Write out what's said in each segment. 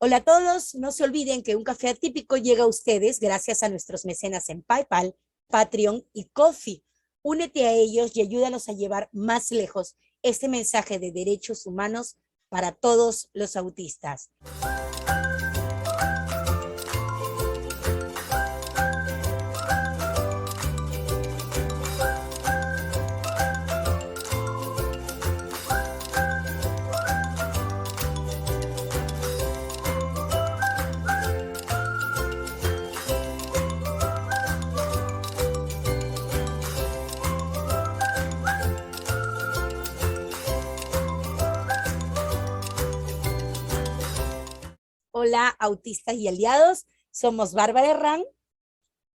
Hola a todos, no se olviden que un café atípico llega a ustedes gracias a nuestros mecenas en PayPal, Patreon y Ko-fi. Únete a ellos y ayúdanos a llevar más lejos este mensaje de derechos humanos para todos los autistas. Hola, autistas y aliados. Somos Bárbara Herrán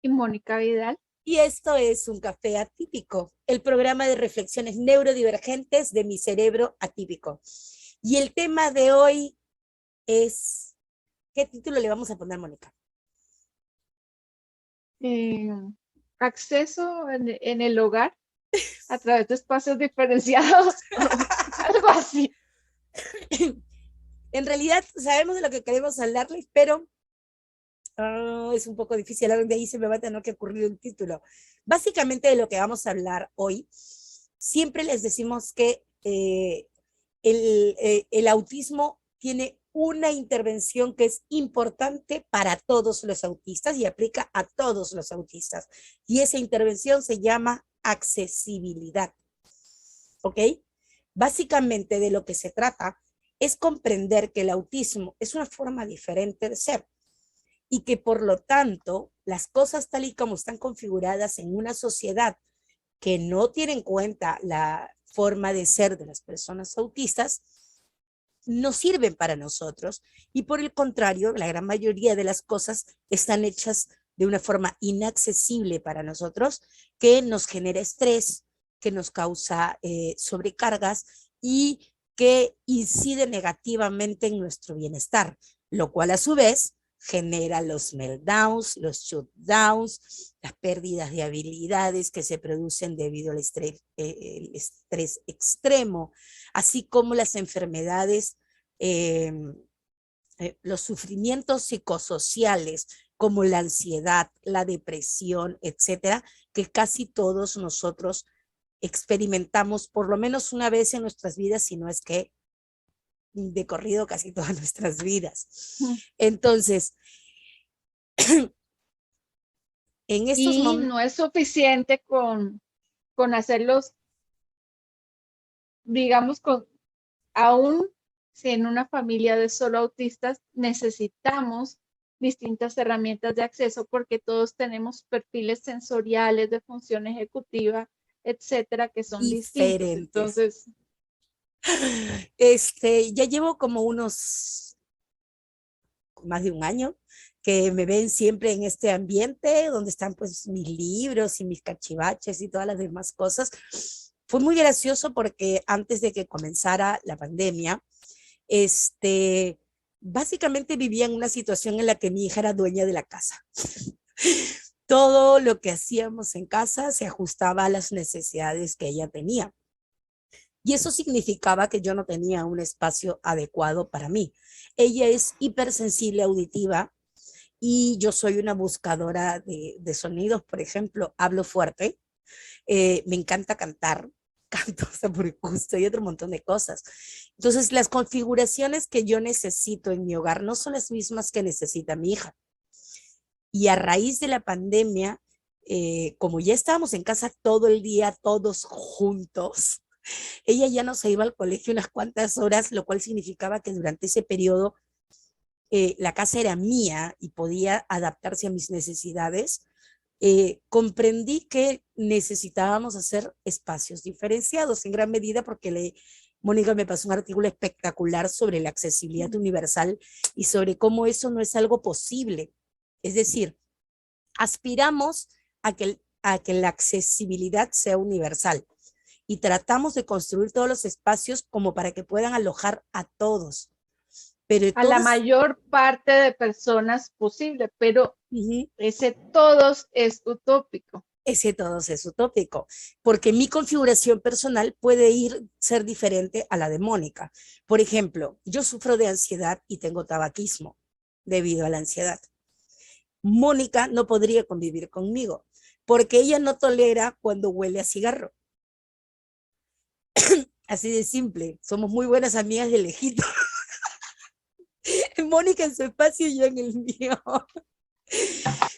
y Mónica Vidal. Y esto es Un Café Atípico, el programa de reflexiones neurodivergentes de mi cerebro atípico. Y el tema de hoy es, ¿qué título le vamos a poner, Mónica? Acceso en el hogar a través de espacios diferenciados, algo así. En realidad sabemos de lo que queremos hablarles, pero es un poco difícil hablar de ahí, se me va a tener que ocurrir un título. Básicamente de lo que vamos a hablar hoy, siempre les decimos que el autismo tiene una intervención que es importante para todos los autistas y aplica a todos los autistas. Y esa intervención se llama accesibilidad. ¿Ok? Básicamente de lo que se trata es comprender que el autismo es una forma diferente de ser y que por lo tanto las cosas tal y como están configuradas en una sociedad que no tiene en cuenta la forma de ser de las personas autistas, no sirven para nosotros y por el contrario, la gran mayoría de las cosas están hechas de una forma inaccesible para nosotros, que nos genera estrés, que nos causa sobrecargas y que incide negativamente en nuestro bienestar, lo cual a su vez genera los meltdowns, los shutdowns, las pérdidas de habilidades que se producen debido al el estrés extremo, así como las enfermedades, los sufrimientos psicosociales como la ansiedad, la depresión, etcétera, que casi todos nosotros experimentamos por lo menos una vez en nuestras vidas, si no es que de corrido casi todas nuestras vidas. Entonces, en estos Y momentos... no es suficiente con hacerlos, digamos, aún si en una familia de solo autistas necesitamos distintas herramientas de acceso porque todos tenemos perfiles sensoriales de función ejecutiva, etcétera, que son distintos. Entonces, ya llevo como unos más de un año que me ven siempre en este ambiente donde están pues mis libros y mis cachivaches y todas las demás cosas. Fue muy gracioso porque antes de que comenzara la pandemia, básicamente vivía en una situación en la que mi hija era dueña de la casa. Todo lo que hacíamos en casa se ajustaba a las necesidades que ella tenía. Y eso significaba que yo no tenía un espacio adecuado para mí. Ella es hipersensible auditiva y yo soy una buscadora de sonidos, por ejemplo, hablo fuerte, me encanta cantar, canto hasta por gusto y otro montón de cosas. Entonces, las configuraciones que yo necesito en mi hogar no son las mismas que necesita mi hija. Y a raíz de la pandemia, como ya estábamos en casa todo el día, todos juntos, ella ya no se iba al colegio unas cuantas horas, lo cual significaba que durante ese periodo la casa era mía y podía adaptarse a mis necesidades. Comprendí que necesitábamos hacer espacios diferenciados en gran medida porque Mónica me pasó un artículo espectacular sobre la accesibilidad universal y sobre cómo eso no es algo posible. Es decir, aspiramos a que la accesibilidad sea universal y tratamos de construir todos los espacios como para que puedan alojar a todos. Pero a la mayor parte de personas posible, pero ese todos es utópico. ese todo es utópico, porque mi configuración personal puede ser diferente a la de Mónica. Por ejemplo, yo sufro de ansiedad y tengo tabaquismo debido a la ansiedad. Mónica no podría convivir conmigo porque ella no tolera cuando huele a cigarro. Así de simple, somos muy buenas amigas de lejito. Mónica en su espacio y yo en el mío.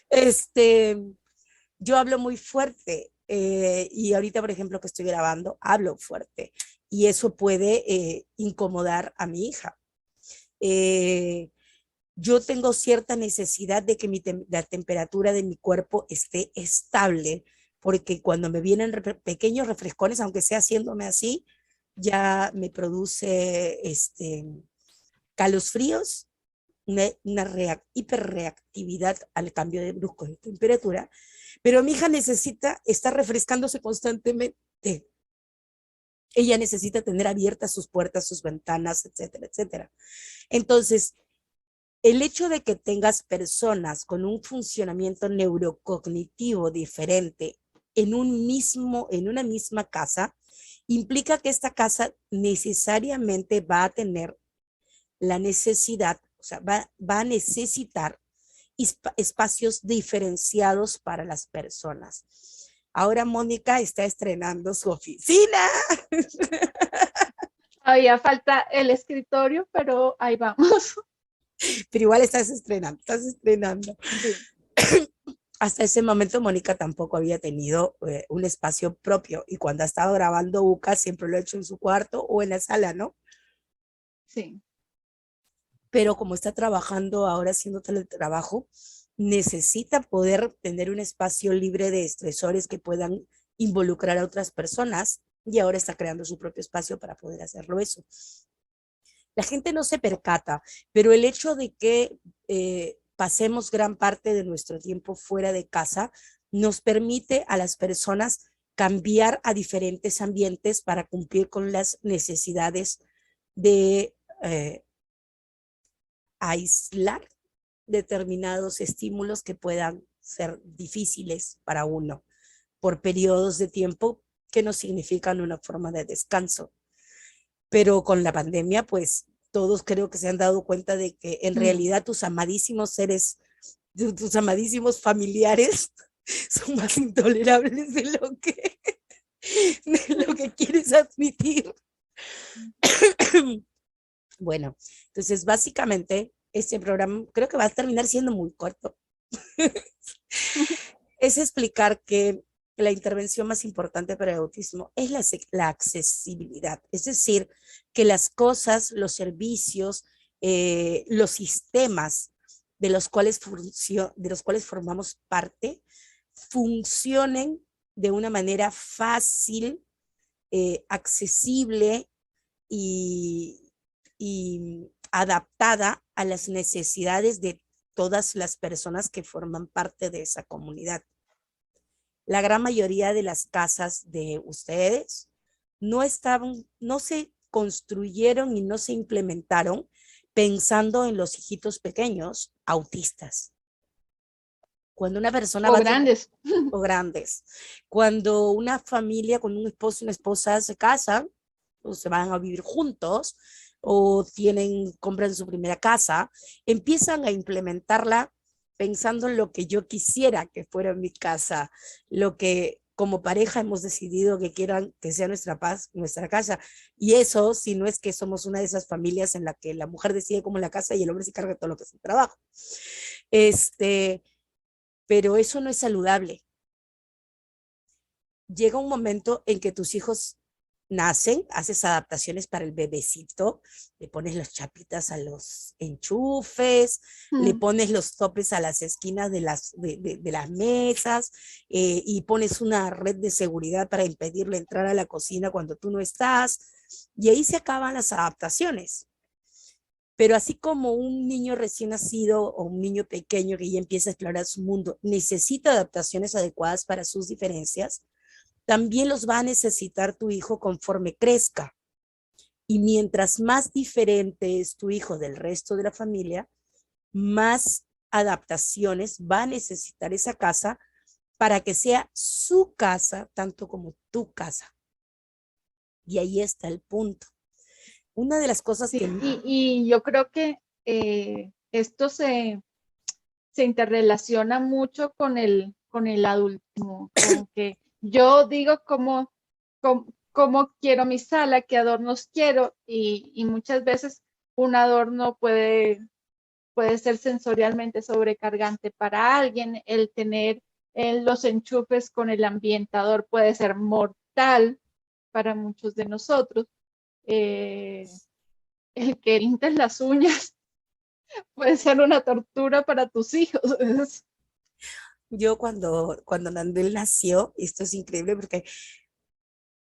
Este, yo hablo muy fuerte y ahorita, por ejemplo, que estoy grabando, hablo fuerte y eso puede incomodar a mi hija. Yo tengo cierta necesidad de que la temperatura de mi cuerpo esté estable, porque cuando me vienen pequeños refrescones, aunque sea haciéndome así, ya me produce calosfríos, una hiperreactividad al cambio de brusco de temperatura, pero mi hija necesita estar refrescándose constantemente. Ella necesita tener abiertas sus puertas, sus ventanas, etcétera, etcétera. Entonces, el hecho de que tengas personas con un funcionamiento neurocognitivo diferente en una misma casa, implica que esta casa necesariamente va a tener la necesidad, o sea, va a necesitar espacios diferenciados para las personas. Ahora Mónica está estrenando su oficina. Había falta el escritorio, pero ahí vamos. Pero igual estás estrenando, estás estrenando. Sí. Hasta ese momento Mónica tampoco había tenido un espacio propio y cuando ha estado grabando UCA siempre lo ha hecho en su cuarto o en la sala, ¿no? Sí. Pero como está trabajando ahora haciendo teletrabajo, necesita poder tener un espacio libre de estresores que puedan involucrar a otras personas y ahora está creando su propio espacio para poder hacerlo eso. La gente no se percata, pero el hecho de que pasemos gran parte de nuestro tiempo fuera de casa nos permite a las personas cambiar a diferentes ambientes para cumplir con las necesidades de aislar determinados estímulos que puedan ser difíciles para uno por periodos de tiempo que no significan una forma de descanso. Pero con la pandemia, pues todos creo que se han dado cuenta de que en realidad tus amadísimos seres, tus amadísimos familiares son más intolerables de lo que quieres admitir. Bueno, entonces básicamente este programa creo que va a terminar siendo muy corto. Es explicar que la intervención más importante para el autismo es la accesibilidad, es decir, que las cosas, los servicios, los sistemas de los cuales formamos parte funcionen de una manera fácil, accesible y adaptada a las necesidades de todas las personas que forman parte de esa comunidad. La gran mayoría de las casas de ustedes no se construyeron y no se implementaron pensando en los hijitos pequeños autistas. Cuando una persona o grandes. O grandes. Cuando una familia con un esposo y una esposa se casan, o se van a vivir juntos, o compran su primera casa, empiezan a implementarla pensando en lo que yo quisiera que fuera mi casa, lo que como pareja hemos decidido que sea nuestra casa. Y eso, si no es que somos una de esas familias en la que la mujer decide cómo es la casa y el hombre se carga de todo lo que es el trabajo. Pero eso no es saludable. Llega un momento en que tus hijos nacen, haces adaptaciones para el bebecito, le pones las chapitas a los enchufes, le pones los topes a las esquinas de las mesas y pones una red de seguridad para impedirle entrar a la cocina cuando tú no estás, y ahí se acaban las adaptaciones. Pero así como un niño recién nacido o un niño pequeño que ya empieza a explorar su mundo necesita adaptaciones adecuadas para sus diferencias, también los va a necesitar tu hijo conforme crezca. Y mientras más diferente es tu hijo del resto de la familia, más adaptaciones va a necesitar esa casa para que sea su casa tanto como tu casa. Y ahí está el punto. Una de las cosas Sí, que... y yo creo que esto se interrelaciona mucho con el adulto, con que yo digo cómo quiero mi sala, qué adornos quiero, y muchas veces un adorno puede ser sensorialmente sobrecargante para alguien, el tener los enchufes con el ambientador puede ser mortal para muchos de nosotros. El que pintes las uñas puede ser una tortura para tus hijos. Yo cuando Nandel nació, esto es increíble porque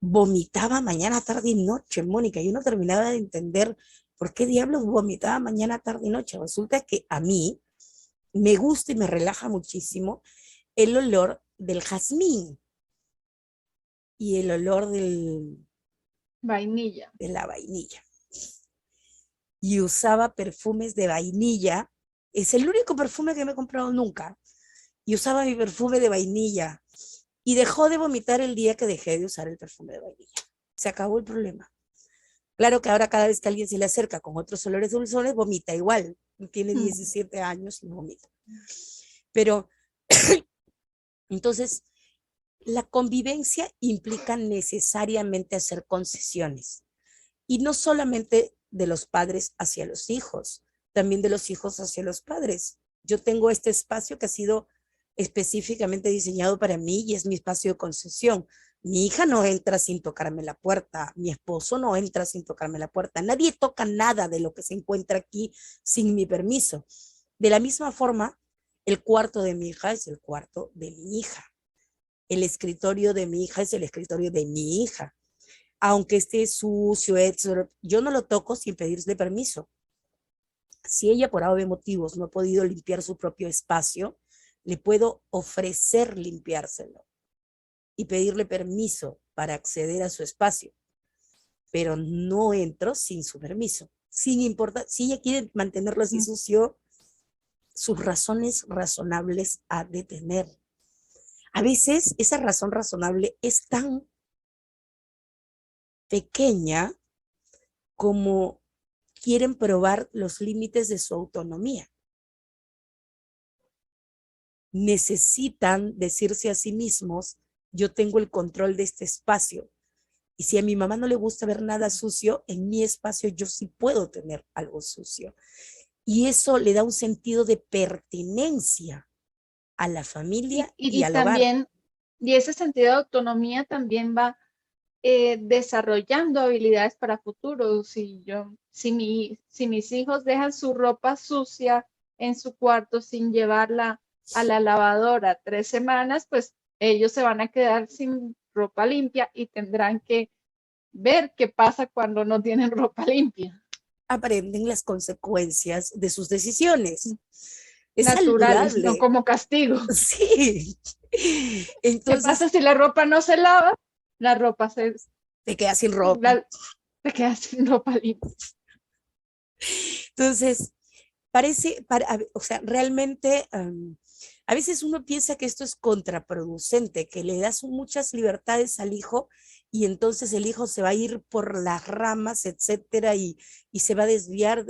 vomitaba mañana, tarde y noche, Mónica. Yo no terminaba de entender por qué diablos vomitaba mañana, tarde y noche. Resulta que a mí me gusta y me relaja muchísimo el olor del jazmín y el olor Vainilla. de la vainilla. Y usaba perfumes de vainilla. Es el único perfume que me he comprado nunca. Y usaba mi perfume de vainilla. Y dejó de vomitar el día que dejé de usar el perfume de vainilla. Se acabó el problema. Claro que ahora cada vez que alguien se le acerca con otros olores dulzones, vomita igual. Tiene 17 años y vomita. Pero entonces, la convivencia implica necesariamente hacer concesiones. Y no solamente de los padres hacia los hijos, también de los hijos hacia los padres. Yo tengo este espacio que ha sido específicamente diseñado para mí y es mi espacio de concesión. Mi hija no entra sin tocarme la puerta, mi esposo no entra sin tocarme la puerta, nadie toca nada de lo que se encuentra aquí sin mi permiso. De la misma forma, el cuarto de mi hija es el cuarto de mi hija. El escritorio de mi hija es el escritorio de mi hija. Aunque esté sucio, etc., yo no lo toco sin pedirle permiso. Si ella por algún motivos no ha podido limpiar su propio espacio, le puedo ofrecer limpiárselo y pedirle permiso para acceder a su espacio, pero no entro sin su permiso. Sin importar, si ella quiere mantenerlo así sucio, sus razones razonables ha de tener. A veces esa razón razonable es tan pequeña como quieren probar los límites de su autonomía. Necesitan decirse a sí mismos, yo tengo el control de este espacio. Y si a mi mamá no le gusta ver nada sucio, en mi espacio yo sí puedo tener algo sucio. Y eso le da un sentido de pertenencia a la familia y al hogar. También, y ese sentido de autonomía también va desarrollando habilidades para futuro. Si mis hijos dejan su ropa sucia en su cuarto sin llevarla a la lavadora 3 semanas, pues ellos se van a quedar sin ropa limpia y tendrán que ver qué pasa cuando no tienen ropa limpia. Aprenden las consecuencias de sus decisiones. Es Naturales, saludable. no como castigo. Sí. Entonces, ¿qué pasa si la ropa no se lava? La ropa te queda sin ropa. Te queda sin ropa limpia. Entonces, o sea, realmente a veces uno piensa que esto es contraproducente, que le das muchas libertades al hijo y entonces el hijo se va a ir por las ramas, etcétera, y se va a desviar.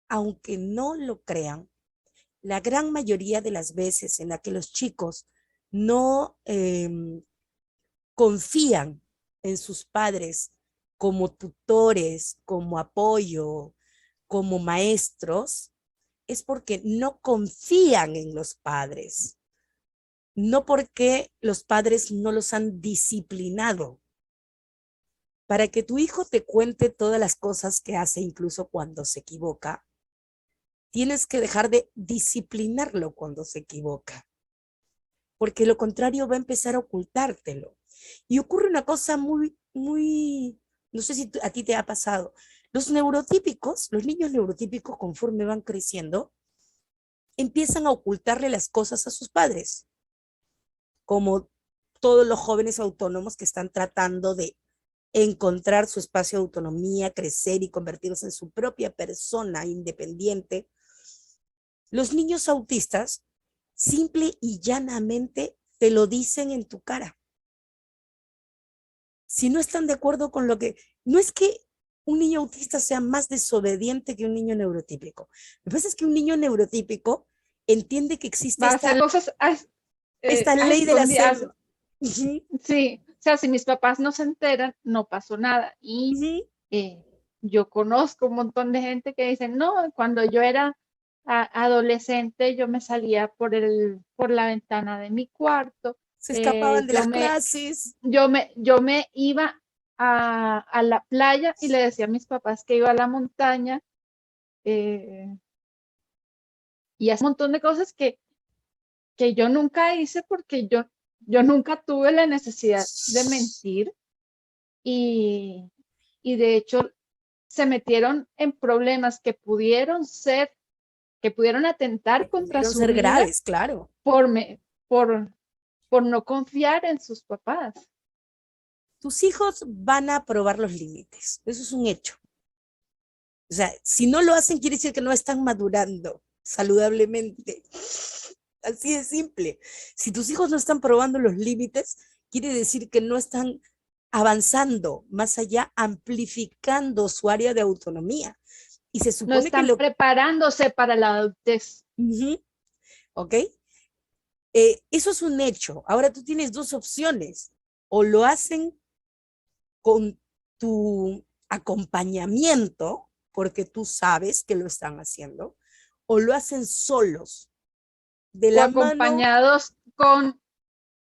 Aunque no lo crean, la gran mayoría de las veces en la que los chicos no confían en sus padres como tutores, como apoyo, como maestros, es porque no confían en los padres, no porque los padres no los han disciplinado. Para que tu hijo te cuente todas las cosas que hace, incluso cuando se equivoca, tienes que dejar de disciplinarlo cuando se equivoca, porque lo contrario va a empezar a ocultártelo. Y ocurre una cosa muy, no sé si a ti te ha pasado. Los neurotípicos, los niños neurotípicos, conforme van creciendo, empiezan a ocultarle las cosas a sus padres, como todos los jóvenes autónomos que están tratando de encontrar su espacio de autonomía, crecer y convertirse en su propia persona independiente. Los niños autistas simple y llanamente te lo dicen en tu cara. Si no están de acuerdo con lo que... No es que un niño autista sea más desobediente que un niño neurotípico. Lo que pasa es que un niño neurotípico entiende que existe Va a hacer cosas esta a ley de la escondidas. selva. Ujú, Sí, o sea, si mis papás no se enteran, no pasó nada. Y ujú. yo conozco un montón de gente que dicen, no, cuando yo era adolescente, yo me salía por la ventana de mi cuarto, Se escapaban de yo las me, clases. yo me iba a la playa y le decía a mis papás que iba a la montaña, y hace un montón de cosas que yo nunca hice porque yo nunca tuve la necesidad de mentir y, y de hecho se metieron en problemas que pudieron atentar contra Pudieron su ser vida graves, claro. por, por no confiar en sus papás. Tus hijos van a probar los límites. Eso es un hecho. O sea, si no lo hacen, quiere decir que no están madurando saludablemente. Así de simple. Si tus hijos no están probando los límites, quiere decir que no están avanzando más allá, amplificando su área de autonomía. Y se No supone que están lo... preparándose para la adultez. Uh-huh, ¿ok? Eso es un hecho. Ahora tú tienes dos opciones. O lo hacen con tu acompañamiento, porque tú sabes que lo están haciendo, o lo hacen solos, de O la mano. acompañados con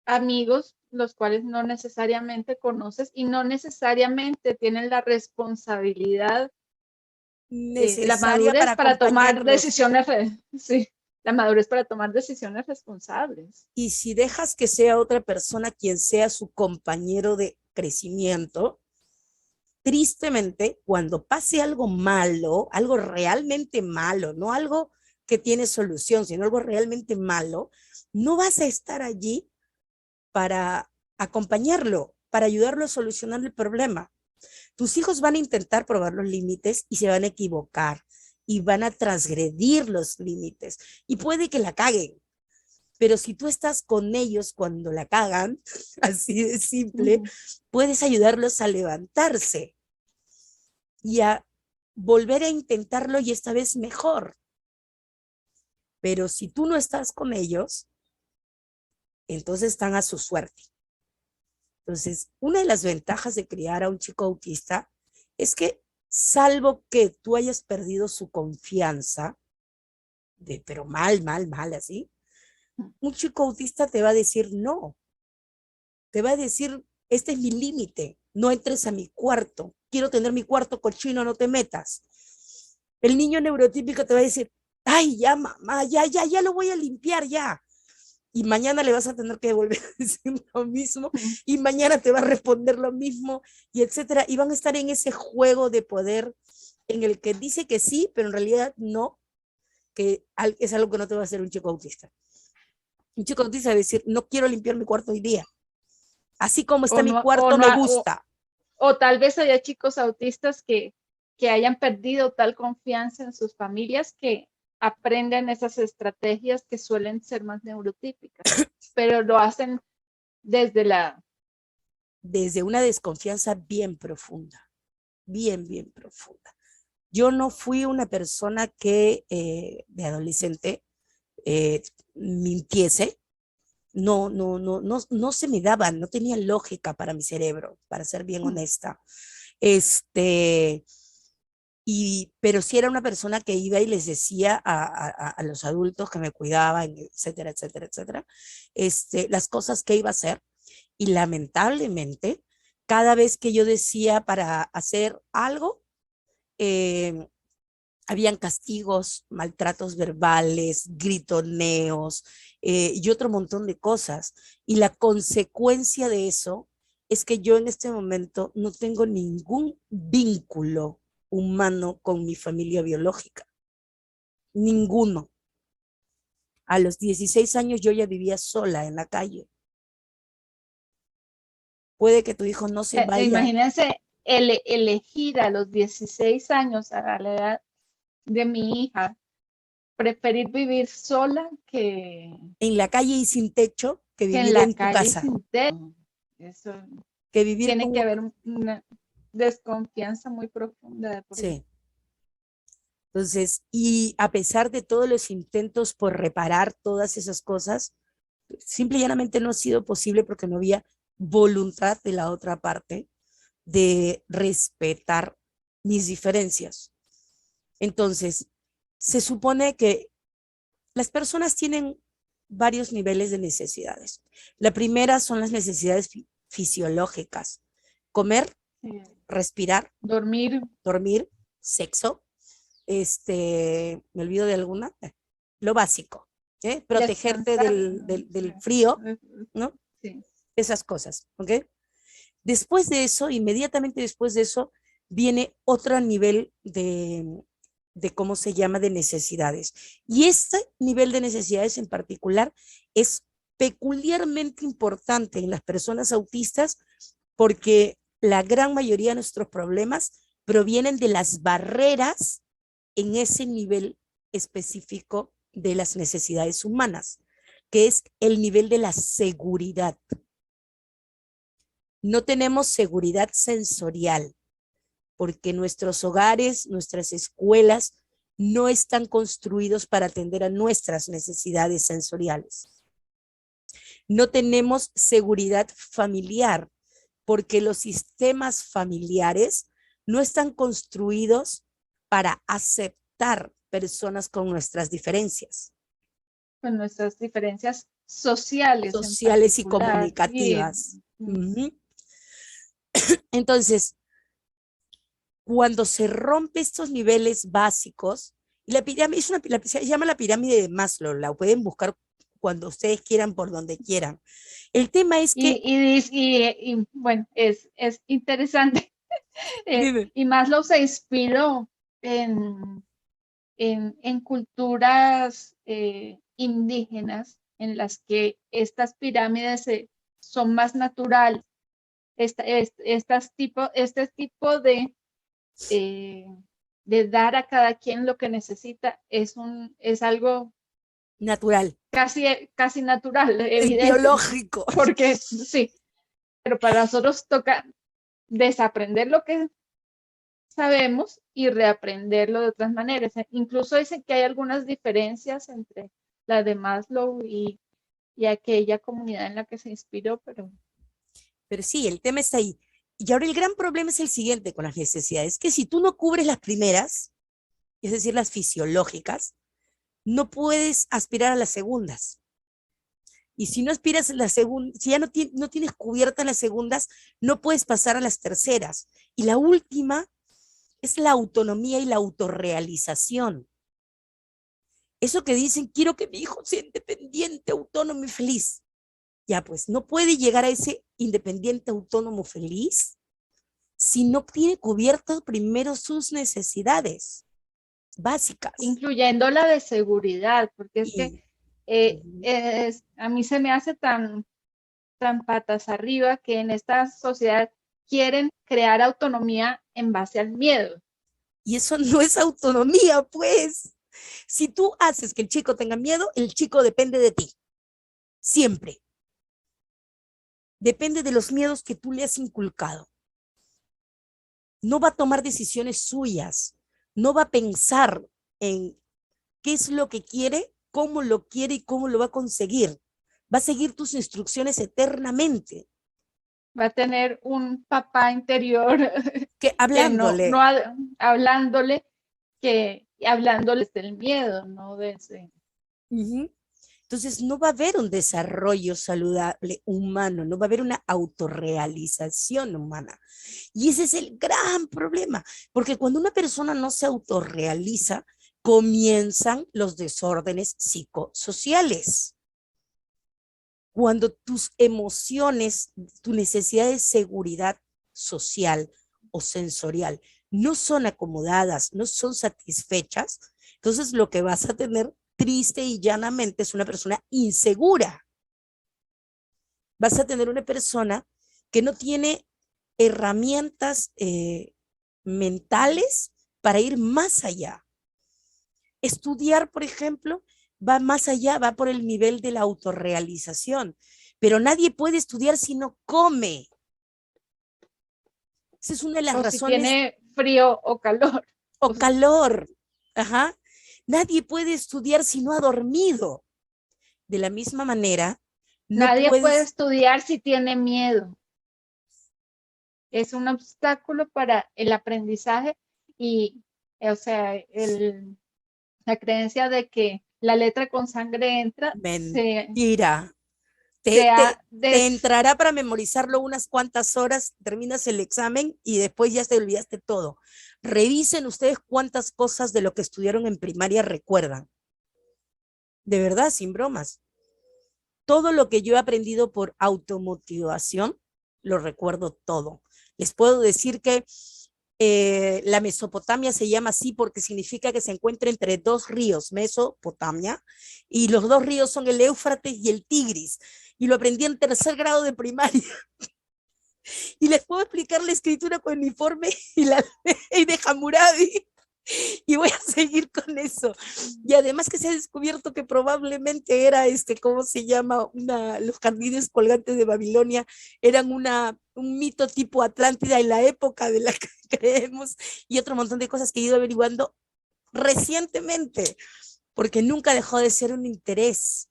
amigos, los cuales no necesariamente conoces y no necesariamente tienen la responsabilidad, la Necesaria madurez para para tomar acompañarlos. decisiones, sí, la madurez para tomar decisiones responsables. Y si dejas que sea otra persona quien sea su compañero de crecimiento, tristemente, cuando pase algo malo, algo realmente malo, no algo que tiene solución, sino algo realmente malo, no vas a estar allí para acompañarlo, para ayudarlo a solucionar el problema. Tus hijos van a intentar probar los límites y se van a equivocar y van a transgredir los límites y puede que la caguen. Pero si tú estás con ellos cuando la cagan, así de simple, puedes ayudarlos a levantarse y a volver a intentarlo y esta vez mejor. Pero si tú no estás con ellos, entonces están a su suerte. Entonces, una de las ventajas de criar a un chico autista es que, salvo que tú hayas perdido su confianza, pero mal, así, un chico autista te va a decir no, te va a decir, este es mi límite, no entres a mi cuarto, quiero tener mi cuarto cochino, no te metas. El niño neurotípico te va a decir, ay, ya mamá, ya lo voy a limpiar, ya. Y mañana le vas a tener que volver a decir lo mismo, y mañana te va a responder lo mismo, y etcétera. Y van a estar en ese juego de poder en el que dice que sí, pero en realidad no, que es algo que no te va a hacer un chico autista. Un chico autista va a decir, no quiero limpiar mi cuarto hoy día. Así como está O, mi no, o, cuarto, no, me gusta. o tal vez haya chicos autistas que hayan perdido tal confianza en sus familias que aprenden esas estrategias que suelen ser más neurotípicas, pero lo hacen desde Desde una desconfianza bien profunda, bien profunda. Yo no fui una persona que de adolescente mintiese. No se me daba, no tenía lógica para mi cerebro, para ser bien honesta. Pero sí era una persona que iba y les decía a los adultos que me cuidaban, etcétera, etcétera, etcétera, las cosas que iba a hacer. Y lamentablemente, cada vez que yo decía para hacer algo, eh, habían castigos, maltratos verbales, gritoneos y otro montón de cosas. Y la consecuencia de eso es que yo en este momento no tengo ningún vínculo humano con mi familia biológica. Ninguno. A los 16 años yo ya vivía sola en la calle. Puede que tu hijo no se vaya. imagínense elegir a los 16 años, a la edad de mi hija, preferir vivir sola que... En la calle y sin techo, que Que en vivir la en tu calle casa, sin techo. Eso que vivir tiene con... que haber una desconfianza muy profunda de por medio. Sí. Entonces, y a pesar de todos los intentos por reparar todas esas cosas, simple y llanamente no ha sido posible porque no había voluntad de la otra parte de respetar mis diferencias. Entonces, se supone que las personas tienen varios niveles de necesidades. La primera son las necesidades fisiológicas: comer, Sí. respirar, Dormir, dormir, sexo, me olvido de alguna, lo básico, protegerte descansar. del frío, Sí. ¿no? Sí. Esas cosas, ¿ok? Después de eso, inmediatamente después de eso, viene otro nivel de cómo se llama, de necesidades. Y este nivel de necesidades en particular es peculiarmente importante en las personas autistas porque la gran mayoría de nuestros problemas provienen de las barreras en ese nivel específico de las necesidades humanas, que es el nivel de la seguridad. No tenemos seguridad sensorial porque nuestros hogares, nuestras escuelas no están construidos para atender a nuestras necesidades sensoriales. No tenemos seguridad familiar porque los sistemas familiares no están construidos para aceptar personas con nuestras diferencias. Con nuestras diferencias sociales en Sociales y particular. comunicativas. Entonces, cuando se rompe estos niveles básicos, la pirámide se llama la pirámide de Maslow, la pueden buscar cuando ustedes quieran, por donde quieran. El tema es que... Bueno, es interesante. Y Maslow se inspiró en culturas indígenas en las que estas pirámides son más naturales. Este tipo de dar a cada quien lo que necesita es algo natural. Casi natural, es evidente. Biológico. Porque sí, pero para nosotros toca desaprender lo que sabemos y reaprenderlo de otras maneras. Incluso dicen que hay algunas diferencias entre la de Maslow y aquella comunidad en la que se inspiró, pero sí, el tema está ahí. Y ahora el gran problema es el siguiente con las necesidades, que si tú no cubres las primeras, es decir, las fisiológicas, no puedes aspirar a las segundas. Y si no aspiras a la segunda, si ya no tienes cubiertas las segundas, no puedes pasar a las terceras. Y la última es la autonomía y la autorrealización. Eso que dicen, quiero que mi hijo sea independiente, autónomo y feliz. Ya, pues no puede llegar a ese independiente, autónomo, feliz si no tiene cubiertas primero sus necesidades básicas. Incluyendo la de seguridad, porque es que a mí se me hace tan patas arriba que en esta sociedad quieren crear autonomía en base al miedo. Y eso no es autonomía, pues. Si tú haces que el chico tenga miedo, el chico depende de ti. Siempre. Depende de los miedos que tú le has inculcado. No va a tomar decisiones suyas. No va a pensar en qué es lo que quiere, cómo lo quiere y cómo lo va a conseguir. Va a seguir tus instrucciones eternamente. Va a tener un papá interior que hablándole. Hablándoles del miedo, no de ese. Entonces no va a haber un desarrollo saludable humano, no va a haber una autorrealización humana. Y ese es el gran problema, porque cuando una persona no se autorrealiza, comienzan los desórdenes psicosociales. Cuando tus emociones, tu necesidad de seguridad social o sensorial no son acomodadas, no son satisfechas, entonces lo que vas a tener triste y llanamente es una persona insegura. Vas a tener una persona que no tiene herramientas mentales para ir más allá. Estudiar, por ejemplo, va más allá, va por el nivel de la autorrealización. pero nadie puede estudiar si no come. Esa es una de las O razones. Si tiene frío o calor. O calor. Ajá. Nadie puede estudiar si no ha dormido. De la misma manera, no Nadie puedes... puede estudiar si tiene miedo. Es un obstáculo para el aprendizaje y, o sea, la creencia de que la letra con sangre entra Mentira. se ha Te entrará para memorizarlo unas cuantas horas, terminas el examen y después ya te olvidaste todo. Revisen ustedes cuántas cosas de lo que estudiaron en primaria recuerdan. De verdad, sin bromas. Todo lo que yo he aprendido por automotivación, lo recuerdo todo. Les puedo decir que la Mesopotamia se llama así porque significa que se encuentra entre dos ríos, Mesopotamia, y los dos ríos son el Éufrates y el Tigris. Y lo aprendí en tercer grado de primaria. Y les puedo explicar la escritura cuneiforme y la ley de Hammurabi. Y voy a seguir con eso. Y además que se ha descubierto que probablemente era, ¿cómo se llama? Los jardines colgantes de Babilonia eran un mito tipo Atlántida en la época de la que creemos, y otro montón de cosas que he ido averiguando recientemente, porque nunca dejó de ser un interés,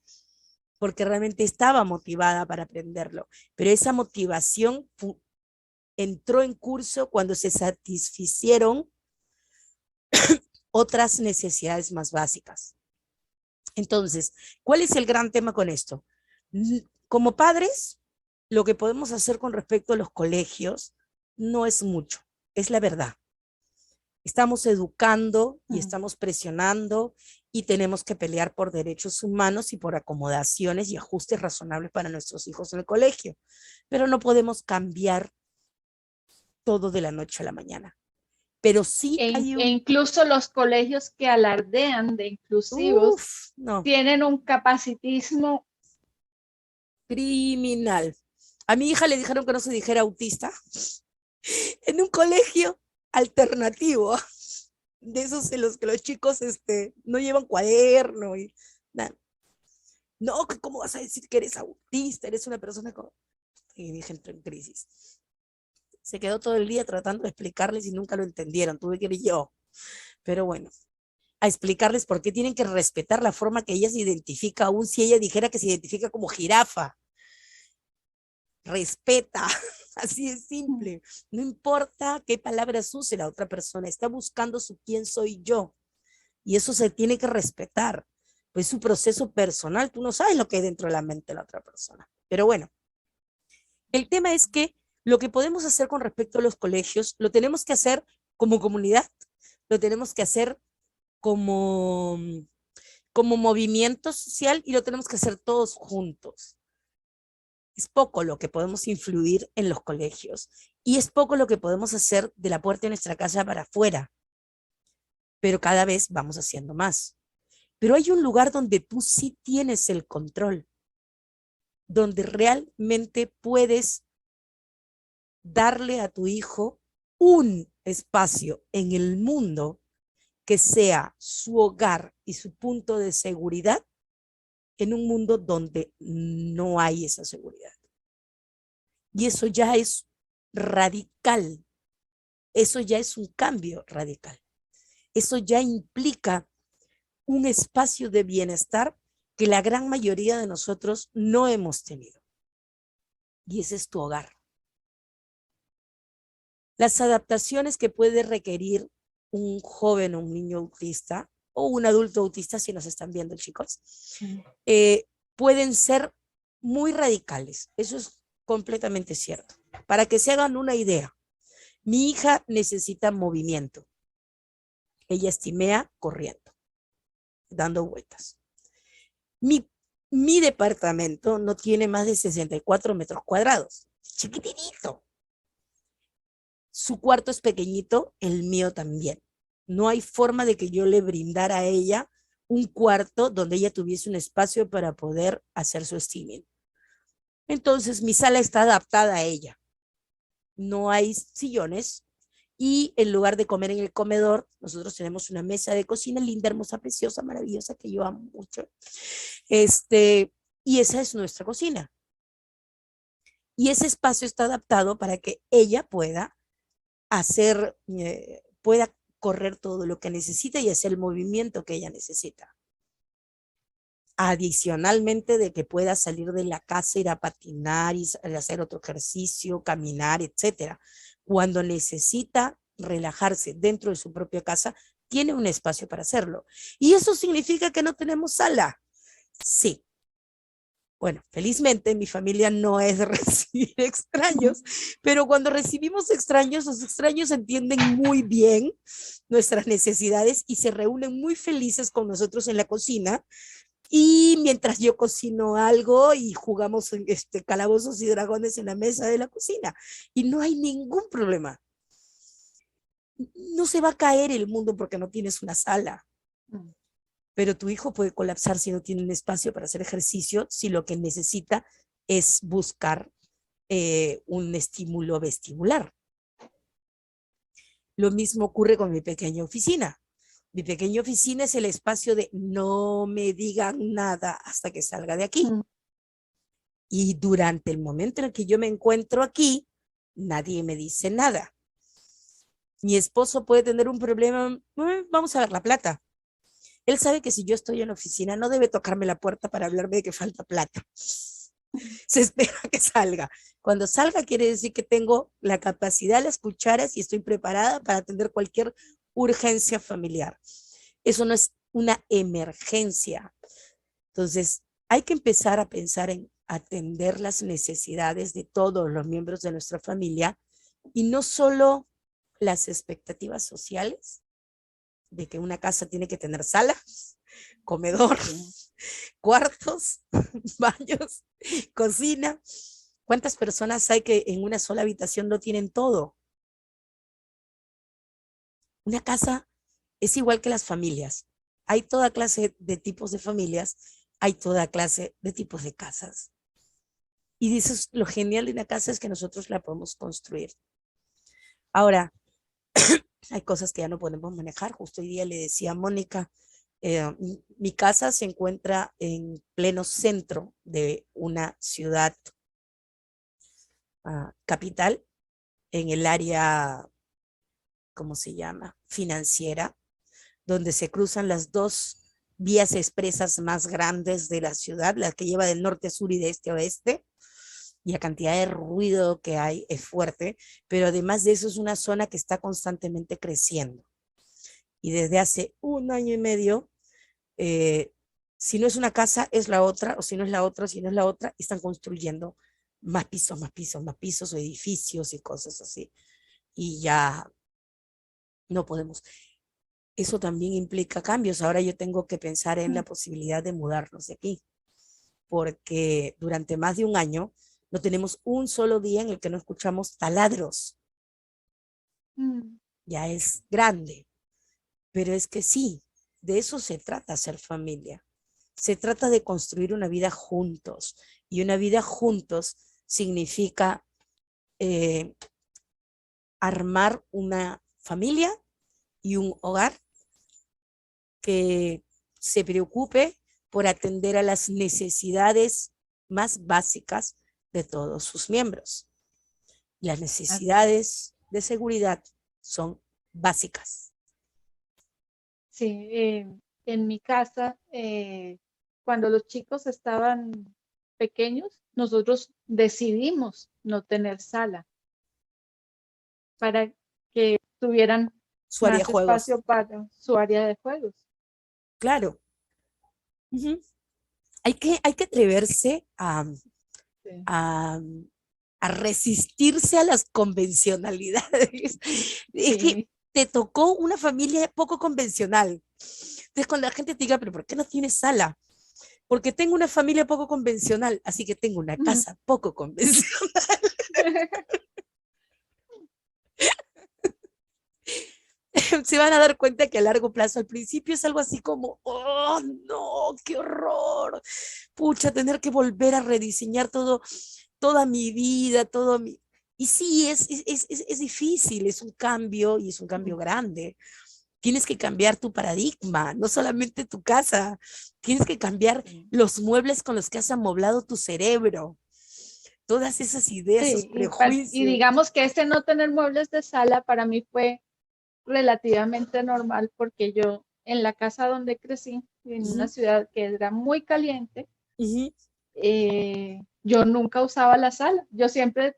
porque realmente estaba motivada para aprenderlo. Pero esa motivación entró en curso cuando se satisficieron otras necesidades más básicas. Entonces, ¿cuál es el gran tema con esto? Como padres, lo que podemos hacer con respecto a los colegios no es mucho, es la verdad. Estamos educando y estamos presionando y tenemos que pelear por derechos humanos y por acomodaciones y ajustes razonables para nuestros hijos en el colegio, pero no podemos cambiar todo de la noche a la mañana. Pero sí hay e incluso los colegios que alardean de inclusivos tienen un capacitismo criminal. A mi hija le dijeron que no se dijera autista en un colegio alternativo, de esos en los que los chicos no llevan cuaderno y nada. No, ¿cómo vas a decir que eres autista? Eres una persona con... Y mi hija entró en crisis. Se quedó todo el día tratando de explicarles y nunca lo entendieron. Tuve que ir yo. Pero bueno, a explicarles por qué tienen que respetar la forma que ella se identifica, aun si ella dijera que se identifica como jirafa. Respeta, así es simple. No importa qué palabras use la otra persona, está buscando su quién soy yo. Y eso se tiene que respetar. Pues su proceso personal, tú no sabes lo que hay dentro de la mente de la otra persona. Pero bueno, el tema es que lo que podemos hacer con respecto a los colegios, lo tenemos que hacer como comunidad, lo tenemos que hacer como movimiento social y lo tenemos que hacer todos juntos. Es poco lo que podemos influir en los colegios y es poco lo que podemos hacer de la puerta de nuestra casa para afuera, pero cada vez vamos haciendo más. Pero hay un lugar donde tú sí tienes el control, donde realmente puedes darle a tu hijo un espacio en el mundo que sea su hogar y su punto de seguridad en un mundo donde no hay esa seguridad. Y eso ya es radical. Eso ya es un cambio radical. Eso ya implica un espacio de bienestar que la gran mayoría de nosotros no hemos tenido. Y ese es tu hogar. Las adaptaciones que puede requerir un joven o un niño autista o un adulto autista, si nos están viendo, chicos, pueden ser muy radicales. Eso es completamente cierto. Para que se hagan una idea, mi hija necesita movimiento. Ella estimea corriendo, dando vueltas. Mi departamento no tiene más de 64 metros cuadrados. Chiquitito. Su cuarto es pequeñito, el mío también. No hay forma de que yo le brindara a ella un cuarto donde ella tuviese un espacio para poder hacer su streaming. Entonces, mi sala está adaptada a ella. No hay sillones y en lugar de comer en el comedor, nosotros tenemos una mesa de cocina linda, hermosa, preciosa, maravillosa, que yo amo mucho. Y esa es nuestra cocina. Y ese espacio está adaptado para que ella pueda pueda correr todo lo que necesita y hacer el movimiento que ella necesita. Adicionalmente de que pueda salir de la casa, ir a patinar, y hacer otro ejercicio, caminar, etcétera. Cuando necesita relajarse dentro de su propia casa, tiene un espacio para hacerlo. ¿Y eso significa que no tenemos sala? Sí. Bueno, felizmente mi familia no es de recibir extraños, pero cuando recibimos extraños, los extraños entienden muy bien nuestras necesidades y se reúnen muy felices con nosotros en la cocina. Y mientras yo cocino algo y jugamos en calabozos y dragones en la mesa de la cocina. Y no hay ningún problema. No se va a caer el mundo porque no tienes una sala. Pero tu hijo puede colapsar si no tiene un espacio para hacer ejercicio, si lo que necesita es buscar un estímulo vestibular. Lo mismo ocurre con mi pequeña oficina. Mi pequeña oficina es el espacio de no me digan nada hasta que salga de aquí. Y durante el momento en el que yo me encuentro aquí, nadie me dice nada. Mi esposo puede tener un problema, vamos a ver la plata. Él sabe que si yo estoy en la oficina, no debe tocarme la puerta para hablarme de que falta plata. Se espera que salga. Cuando salga quiere decir que tengo la capacidad, las cucharas y estoy preparada para atender cualquier urgencia familiar. Eso no es una emergencia. Entonces, hay que empezar a pensar en atender las necesidades de todos los miembros de nuestra familia y no solo las expectativas sociales de que una casa tiene que tener sala, comedor, cuartos, baños, cocina. ¿Cuántas personas hay que en una sola habitación no tienen todo? Una casa es igual que las familias. Hay toda clase de tipos de familias, hay toda clase de tipos de casas. Y dices, lo genial de una casa es que nosotros la podemos construir. Ahora, hay cosas que ya no podemos manejar. Justo hoy día le decía a Mónica, mi casa se encuentra en pleno centro de una ciudad capital, en el área, ¿cómo se llama? Financiera, donde se cruzan las dos vías expresas más grandes de la ciudad, la que lleva del norte a sur y de este a oeste, y la cantidad de ruido que hay es fuerte, pero además de eso es una zona que está constantemente creciendo. Y desde hace 1 año y medio, si no es una casa, es la otra, o si no es la otra, si no es la otra, están construyendo más pisos, más pisos, más pisos, o edificios y cosas así. Y ya no podemos. Eso también implica cambios. Ahora yo tengo que pensar en la posibilidad de mudarnos de aquí, porque durante más de un año no tenemos un solo día en el que no escuchamos taladros. Ya es grande, pero es que sí, de eso se trata ser familia. Se trata de construir una vida juntos, y una vida juntos significa armar una familia y un hogar que se preocupe por atender a las necesidades más básicas de todos sus miembros. Las necesidades de seguridad son básicas. Sí, en mi casa, cuando los chicos estaban pequeños, nosotros decidimos no tener sala para que tuvieran Su área de más juegos. espacio para su área de juegos. Claro. Hay que atreverse Sí. a resistirse a las convencionalidades. Es que Sí. te tocó una familia poco convencional. Entonces, cuando la gente te diga, pero ¿por qué no tienes sala? Porque tengo una familia poco convencional, así que tengo una casa poco convencional. Se van a dar cuenta que a largo plazo, al principio es algo así como, oh, no, qué horror. Pucha, tener que volver a rediseñar todo, toda mi vida, todo mi... Y sí, es difícil, es un cambio y es un cambio grande. Tienes que cambiar tu paradigma, no solamente tu casa, tienes que cambiar los muebles con los que has amoblado tu cerebro. todas esas ideas, esos Sí, y prejuicios. digamos que ese no tener muebles de sala para mí fue relativamente normal porque yo en la casa donde crecí, en una Ujú, ciudad que era muy caliente, ujú. yo nunca usaba la sala. Yo siempre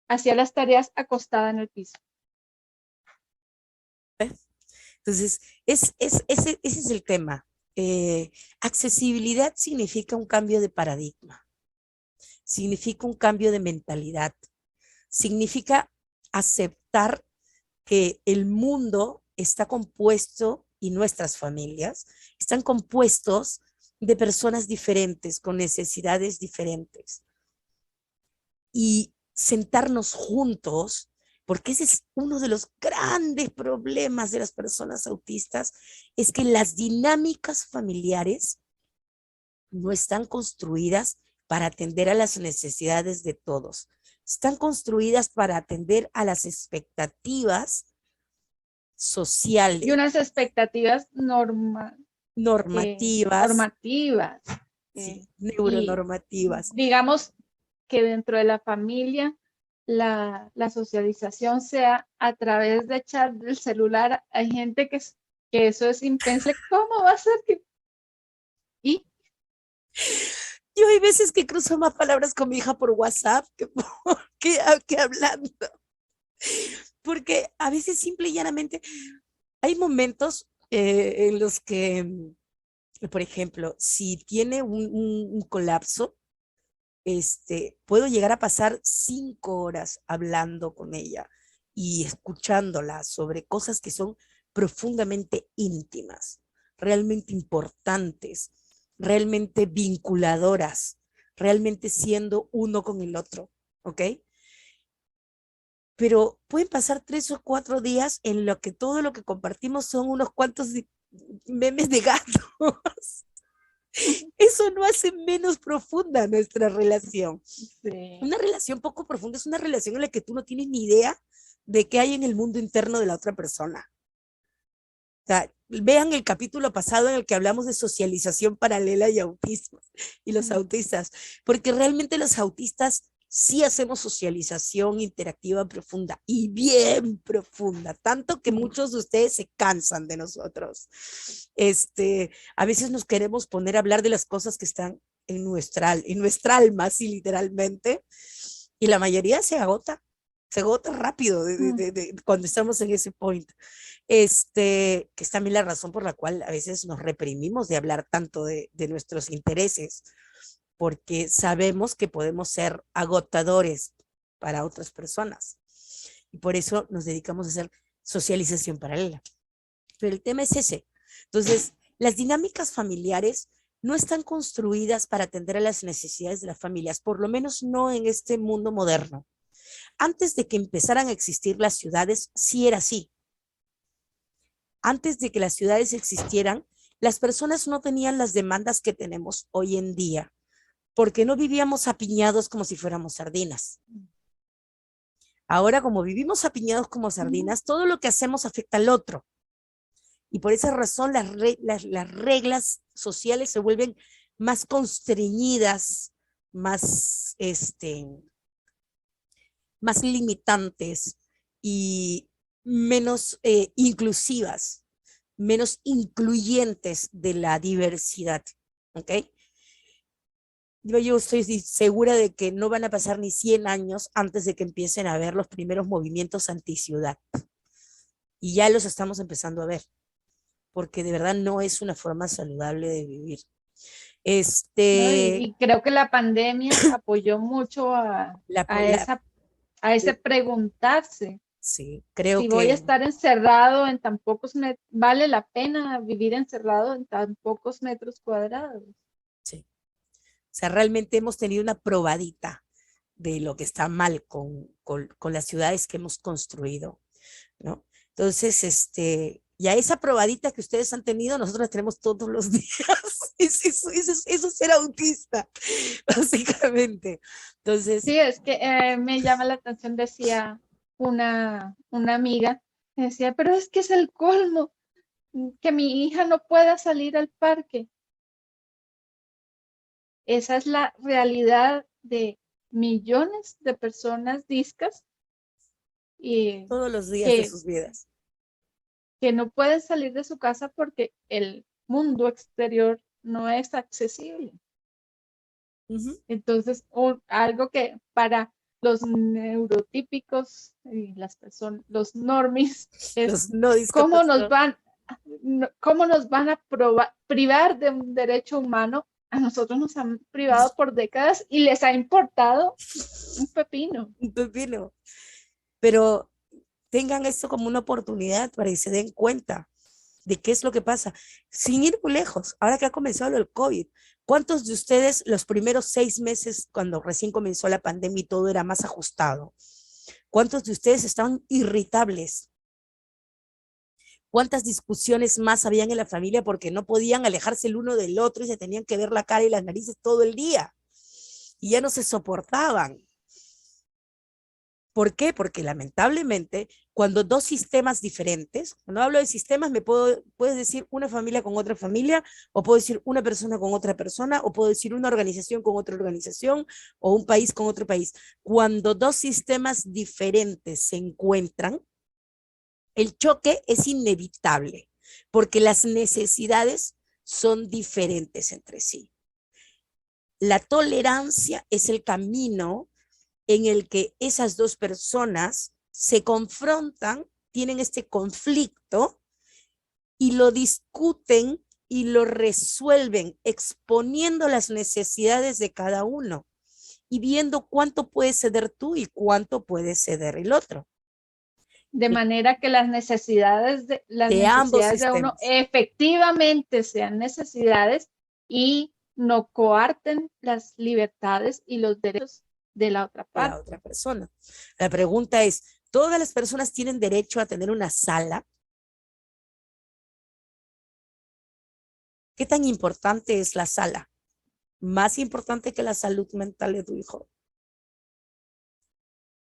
hacía las tareas acostada en el piso. Entonces, ese es el tema. Accesibilidad significa un cambio de paradigma, significa un cambio de mentalidad, significa aceptar que el mundo está compuesto y nuestras familias están compuestos de personas diferentes, con necesidades diferentes. Y sentarnos juntos, porque ese es uno de los grandes problemas de las personas autistas, es que las dinámicas familiares no están construidas para atender a las necesidades de todos. Están construidas para atender a las expectativas Y sociales, unas expectativas normativas, normativas. sí, Y neuronormativas. digamos que dentro de la familia la socialización sea a través de echar del celular. Hay gente que eso es impensable. ¿Cómo va a ser que? Y Yo hay veces que cruzo más palabras con mi hija por WhatsApp que hablando, porque a veces simple y llanamente hay momentos en los que, por ejemplo, si tiene un colapso, puedo llegar a pasar 5 horas hablando con ella y escuchándola sobre cosas que son profundamente íntimas, realmente importantes, realmente vinculadoras, realmente siendo uno con el otro, ¿ok? Pero pueden pasar 3 o 4 días en lo que todo lo que compartimos son unos cuantos memes de gatos. Eso no hace menos profunda nuestra relación. sí. Una relación poco profunda es una relación en la que tú no tienes ni idea de qué hay en el mundo interno de la otra persona. O sea, vean el capítulo pasado en el que hablamos de socialización paralela y autismo y los autistas, porque realmente los autistas sí hacemos socialización interactiva profunda y bien profunda, tanto que muchos de ustedes se cansan de nosotros. A veces nos queremos poner a hablar de las cosas que están en nuestra alma, así literalmente, y la mayoría se agota rápido cuando estamos en ese point. Que es también la razón por la cual a veces nos reprimimos de hablar tanto de nuestros intereses, porque sabemos que podemos ser agotadores para otras personas. Y por eso nos dedicamos a hacer socialización paralela. Pero el tema es ese. Entonces, las dinámicas familiares no están construidas para atender a las necesidades de las familias, por lo menos no en este mundo moderno. Antes de que empezaran a existir las ciudades, sí era así. Antes de que las ciudades existieran, las personas no tenían las demandas que tenemos hoy en día, porque no vivíamos apiñados como si fuéramos sardinas. Ahora, como vivimos apiñados como sardinas, todo lo que hacemos afecta al otro. Y por esa razón las reglas sociales se vuelven más constreñidas, más, más limitantes y menos inclusivas, menos incluyentes de la diversidad. ¿Ok? Yo estoy segura de que no van a pasar ni 100 años antes de que empiecen a ver los primeros movimientos anti-ciudad. Y ya los estamos empezando a ver, porque de verdad no es una forma saludable de vivir. ¿No? Y creo que la pandemia apoyó mucho La, a, la, esa, a ese preguntarse. sí, creo Si voy a que estar encerrado en tan pocos metros, ¿vale la pena vivir encerrado en tan pocos metros cuadrados? sí. O sea, realmente hemos tenido una probadita de lo que está mal con las ciudades que hemos construido, ¿no? Entonces, y a esa probadita que ustedes han tenido, nosotros la tenemos todos los días. Eso es ser autista, básicamente. Entonces, Sí, es que me llama la atención, decía una amiga, decía, pero es que es el colmo, que mi hija no pueda salir al parque. Esa es la realidad de millones de personas discas y Todos los días de que, sus vidas. que no pueden salir de su casa porque el mundo exterior no es accesible. Entonces, algo que para los neurotípicos y las personas, los normies, es Los no cómo nos discapacitados. van a privar de un derecho humano. A nosotros nos han privado por décadas y les ha importado un pepino. Un pepino. Pero tengan esto como una oportunidad para que se den cuenta de qué es lo que pasa. Sin ir muy lejos, ahora que ha comenzado el COVID, ¿cuántos de ustedes los primeros 6 meses, cuando recién comenzó la pandemia y todo era más ajustado, cuántos de ustedes estaban irritables? ¿Cuántas discusiones más habían en la familia porque no podían alejarse el uno del otro y se tenían que ver la cara y las narices todo el día? Y ya no se soportaban. ¿Por qué? Porque lamentablemente, cuando dos sistemas diferentes, cuando hablo de sistemas, puedes decir una familia con otra familia, o puedo decir una persona con otra persona, o puedo decir una organización con otra organización, o un país con otro país. Cuando dos sistemas diferentes se encuentran, el choque es inevitable, porque las necesidades son diferentes entre sí. La tolerancia es el camino en el que esas dos personas se confrontan, tienen este conflicto y lo discuten y lo resuelven exponiendo las necesidades de cada uno y viendo cuánto puedes ceder tú y cuánto puede ceder el otro. De manera que las necesidades de ambos uno sistemas. efectivamente sean necesidades y no coarten las libertades y los derechos de la otra De la parte. otra persona. La pregunta es, ¿todas las personas tienen derecho a tener una sala? ¿Qué tan importante es la sala? Más importante que la salud mental de tu hijo.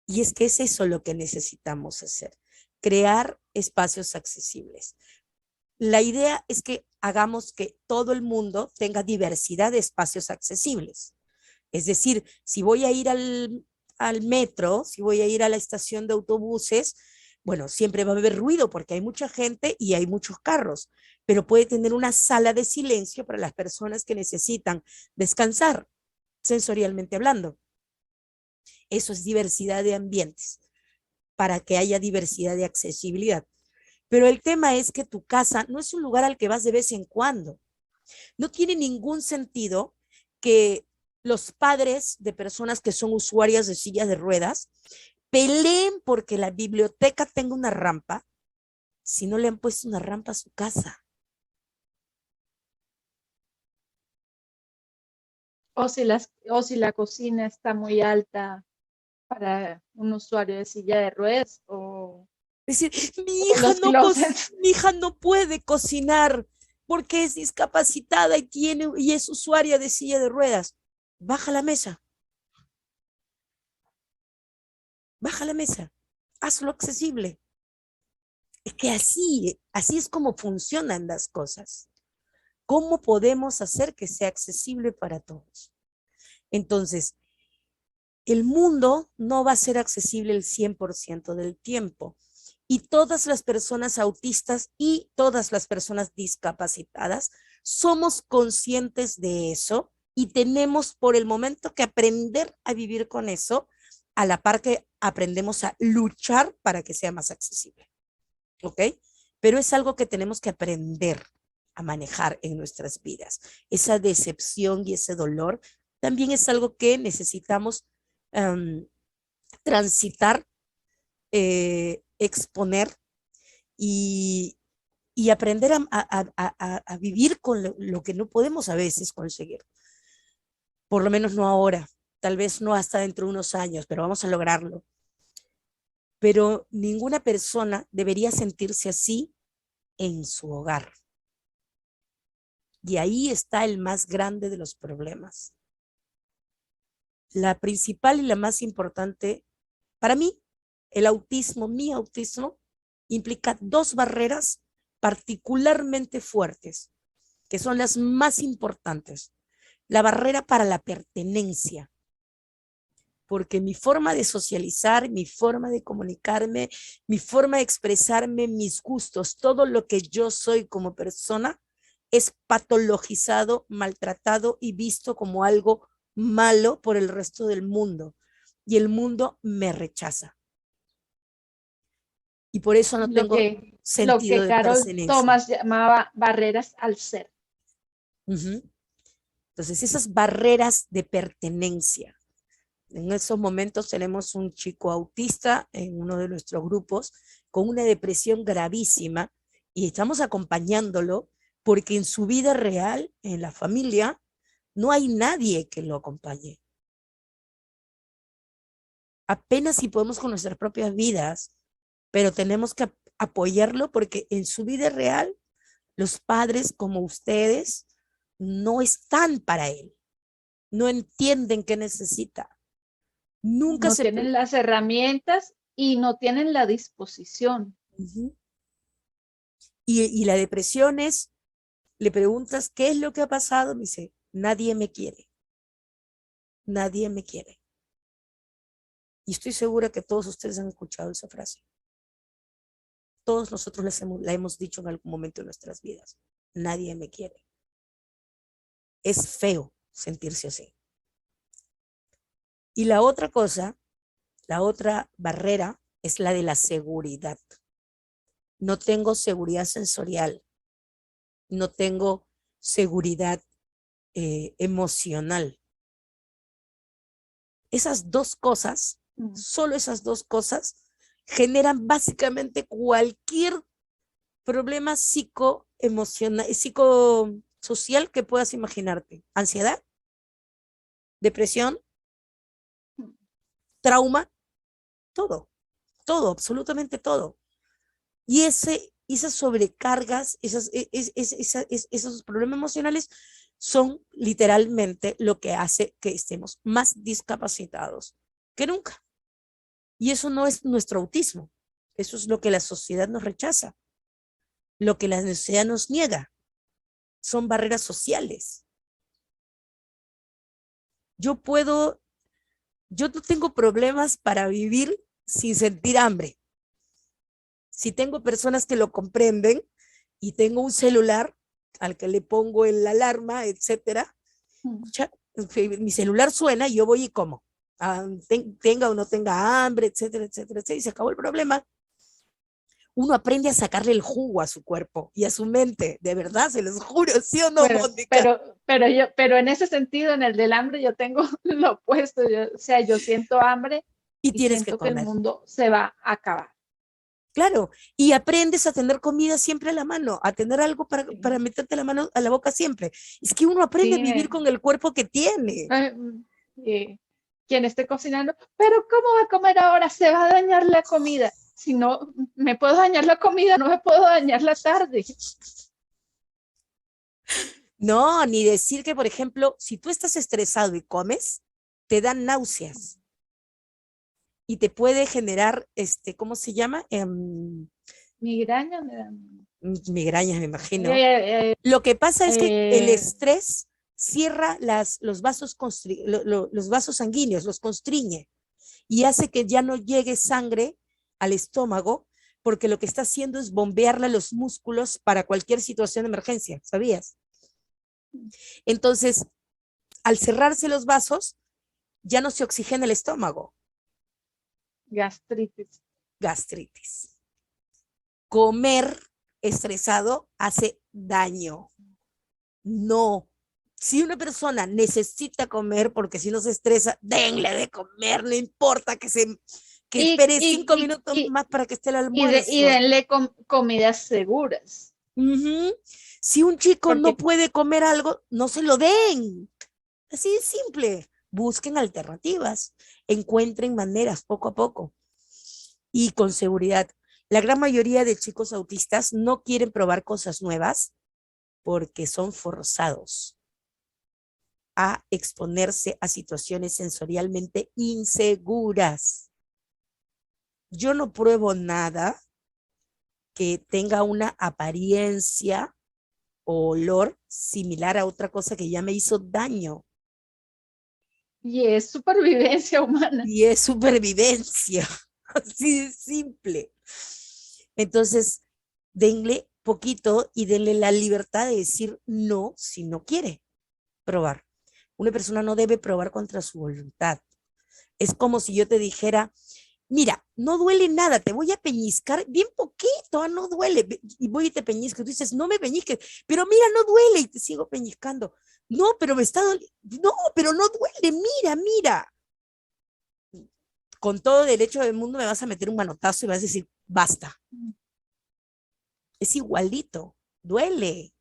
Y es que es eso lo que necesitamos hacer, crear espacios accesibles. La idea es que hagamos que todo el mundo tenga diversidad de espacios accesibles. Es decir, si voy a ir al metro, si voy a ir a la estación de autobuses, bueno, siempre va a haber ruido porque hay mucha gente y hay muchos carros, pero puede tener una sala de silencio para las personas que necesitan descansar, sensorialmente hablando. Eso es diversidad de ambientes, para que haya diversidad de accesibilidad. Pero el tema es que tu casa no es un lugar al que vas de vez en cuando. No tiene ningún sentido que los padres de personas que son usuarias de sillas de ruedas peleen porque la biblioteca tenga una rampa si no le han puesto una rampa a su casa. O si la cocina está muy alta para un usuario de silla de ruedas o Es decir, los closets. mi hija no puede cocinar porque es discapacitada y es usuaria de silla de ruedas. Baja la mesa. Baja la mesa. Hazlo accesible. Es que así es como funcionan las cosas. ¿Cómo podemos hacer que sea accesible para todos? Entonces, el mundo no va a ser accesible el 100% del tiempo. Y todas las personas autistas y todas las personas discapacitadas somos conscientes de eso y tenemos por el momento que aprender a vivir con eso a la par que aprendemos a luchar para que sea más accesible. ¿Ok? Pero es algo que tenemos que aprender a manejar en nuestras vidas. Esa decepción y ese dolor también es algo que necesitamos transitar, exponer y, y aprender a vivir con lo que no podemos a veces conseguir. Por lo menos no ahora, tal vez no hasta dentro de unos años, pero vamos a lograrlo. Pero ninguna persona debería sentirse así en su hogar. Y ahí está el más grande de los problemas. La principal y la más importante, para mí, mi autismo, implica dos barreras particularmente fuertes, que son las más importantes. La barrera para la pertenencia. porque mi forma de socializar, mi forma de comunicarme, mi forma de expresarme, mis gustos, todo lo que yo soy como persona es patologizado, maltratado y visto como algo malo por el resto del mundo. Y el mundo me rechaza. Y por eso no Lo tengo que, lo sentido que de Carol pertenencia. Thomas llamaba barreras al ser. Uh-huh. Entonces, esas barreras de pertenencia. En esos momentos tenemos un chico autista en uno de nuestros grupos con una depresión gravísima y estamos acompañándolo porque en su vida real, en la familia, no hay nadie que lo acompañe. Apenas si podemos con nuestras propias vidas, pero tenemos que apoyarlo porque en su vida real, los padres como ustedes no están para él, no entienden qué necesita. Nunca No se... tienen las herramientas y no tienen la disposición. Uh-huh. Y la depresión es, le preguntas, ¿qué es lo que ha pasado? Me dice, nadie me quiere. Nadie me quiere. Y estoy segura que todos ustedes han escuchado esa frase. Todos nosotros la hemos dicho en algún momento de nuestras vidas. Nadie me quiere. Es feo sentirse así. Y la otra cosa, la otra barrera es la de la seguridad. No tengo seguridad sensorial. No tengo seguridad emocional. Esas dos cosas, solo esas dos cosas, generan básicamente cualquier problema psicoemocional, psicosocial que puedas imaginarte. Ansiedad, depresión, trauma, todo, todo, absolutamente todo. Y esas sobrecargas, esos problemas emocionales son literalmente lo que hace que estemos más discapacitados que nunca. Y eso no es nuestro autismo, eso es lo que la sociedad nos rechaza, lo que la sociedad nos niega, son barreras sociales. Yo no tengo problemas para vivir sin sentir hambre. Si tengo personas que lo comprenden y tengo un celular al que le pongo la alarma, etcétera, mi celular suena y yo voy y como. Tenga o no tenga hambre, etcétera, etcétera, etcétera, y se acabó el problema. Uno aprende a sacarle el jugo a su cuerpo y a su mente, de verdad, se los juro, ¿sí o no, Bueno, Mónica? pero en ese sentido, en el del hambre, yo tengo lo opuesto. O sea, yo siento hambre Y y tienes que siento que el comer. mundo se va a acabar. Claro, y aprendes a tener comida siempre a la mano, a tener algo para meterte la mano a la boca siempre. Es que uno aprende a Sí, vivir con el cuerpo que tiene. quien esté cocinando, pero ¿cómo va a comer ahora? Se va a dañar la comida. Si no me puedo dañar la comida, no me puedo dañar la tarde. No, ni decir que, por ejemplo, si tú estás estresado y comes, te dan náuseas y te puede generar, ¿cómo se llama? Migraña me da. Migrañas, me imagino. Lo que pasa es que el estrés cierra los vasos, los vasos sanguíneos, los constriñe y hace que ya no llegue sangre al estómago porque lo que está haciendo es bombearle los músculos para cualquier situación de emergencia, ¿sabías? Entonces, al cerrarse los vasos, ya no se oxigena el estómago. Gastritis. Gastritis. Comer estresado hace daño. No. Si una persona necesita comer porque si no se estresa, denle de comer, no importa que espere 5 minutos más para que esté el almuerzo. Y denle comidas seguras. Si un chico Porque no puede comer algo, no se lo den. Así de simple. Busquen alternativas, encuentren maneras poco a poco y con seguridad. La gran mayoría de chicos autistas no quieren probar cosas nuevas porque son forzados a exponerse a situaciones sensorialmente inseguras. Yo no pruebo nada que tenga una apariencia o olor similar a otra cosa que ya me hizo daño. Y es supervivencia humana. Y es supervivencia, así de simple. Entonces, denle poquito y denle la libertad de decir no si no quiere probar. Una persona no debe probar contra su voluntad. Es como si yo te dijera, mira, no duele nada, te voy a peñiscar bien poquito, no duele. Y voy y te peñisco. Tú dices, no me peñisques, pero mira, no duele. Y te sigo peñiscando. No, pero me está doliendo. No, pero no duele, mira, mira. Con todo derecho del mundo me vas a meter un manotazo y vas a decir, basta. Es igualito, duele.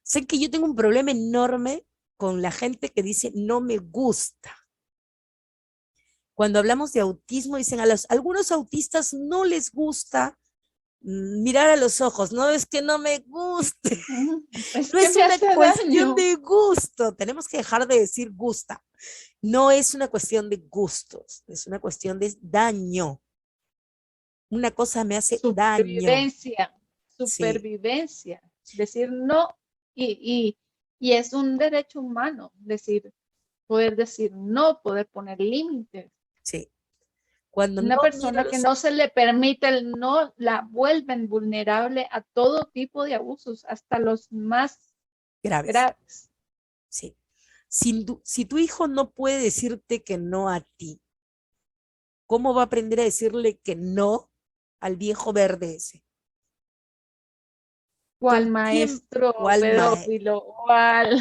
Sé que yo tengo un problema enorme con la gente que dice no me gusta. Cuando hablamos de autismo, dicen algunos autistas no les gusta mirar a los ojos. No es que no me guste, Es no que es me una hace cuestión daño. de gusto. Tenemos que dejar de decir gusta. No es una cuestión de gustos, es una cuestión de daño. Una cosa me hace daño. Supervivencia, Sí, supervivencia. Decir no y es un derecho humano poder decir no, poder poner límites. sí. Cuando no Una miro persona que los no ojos, se le permite el no, la vuelven vulnerable a todo tipo de abusos, hasta los más graves. graves. Sí. Si tu hijo no puede decirte que no a ti, ¿cómo va a aprender a decirle que no al viejo verde ese? O al ¿Con quién? ¿O maestro al maestro? pedófilo, o al...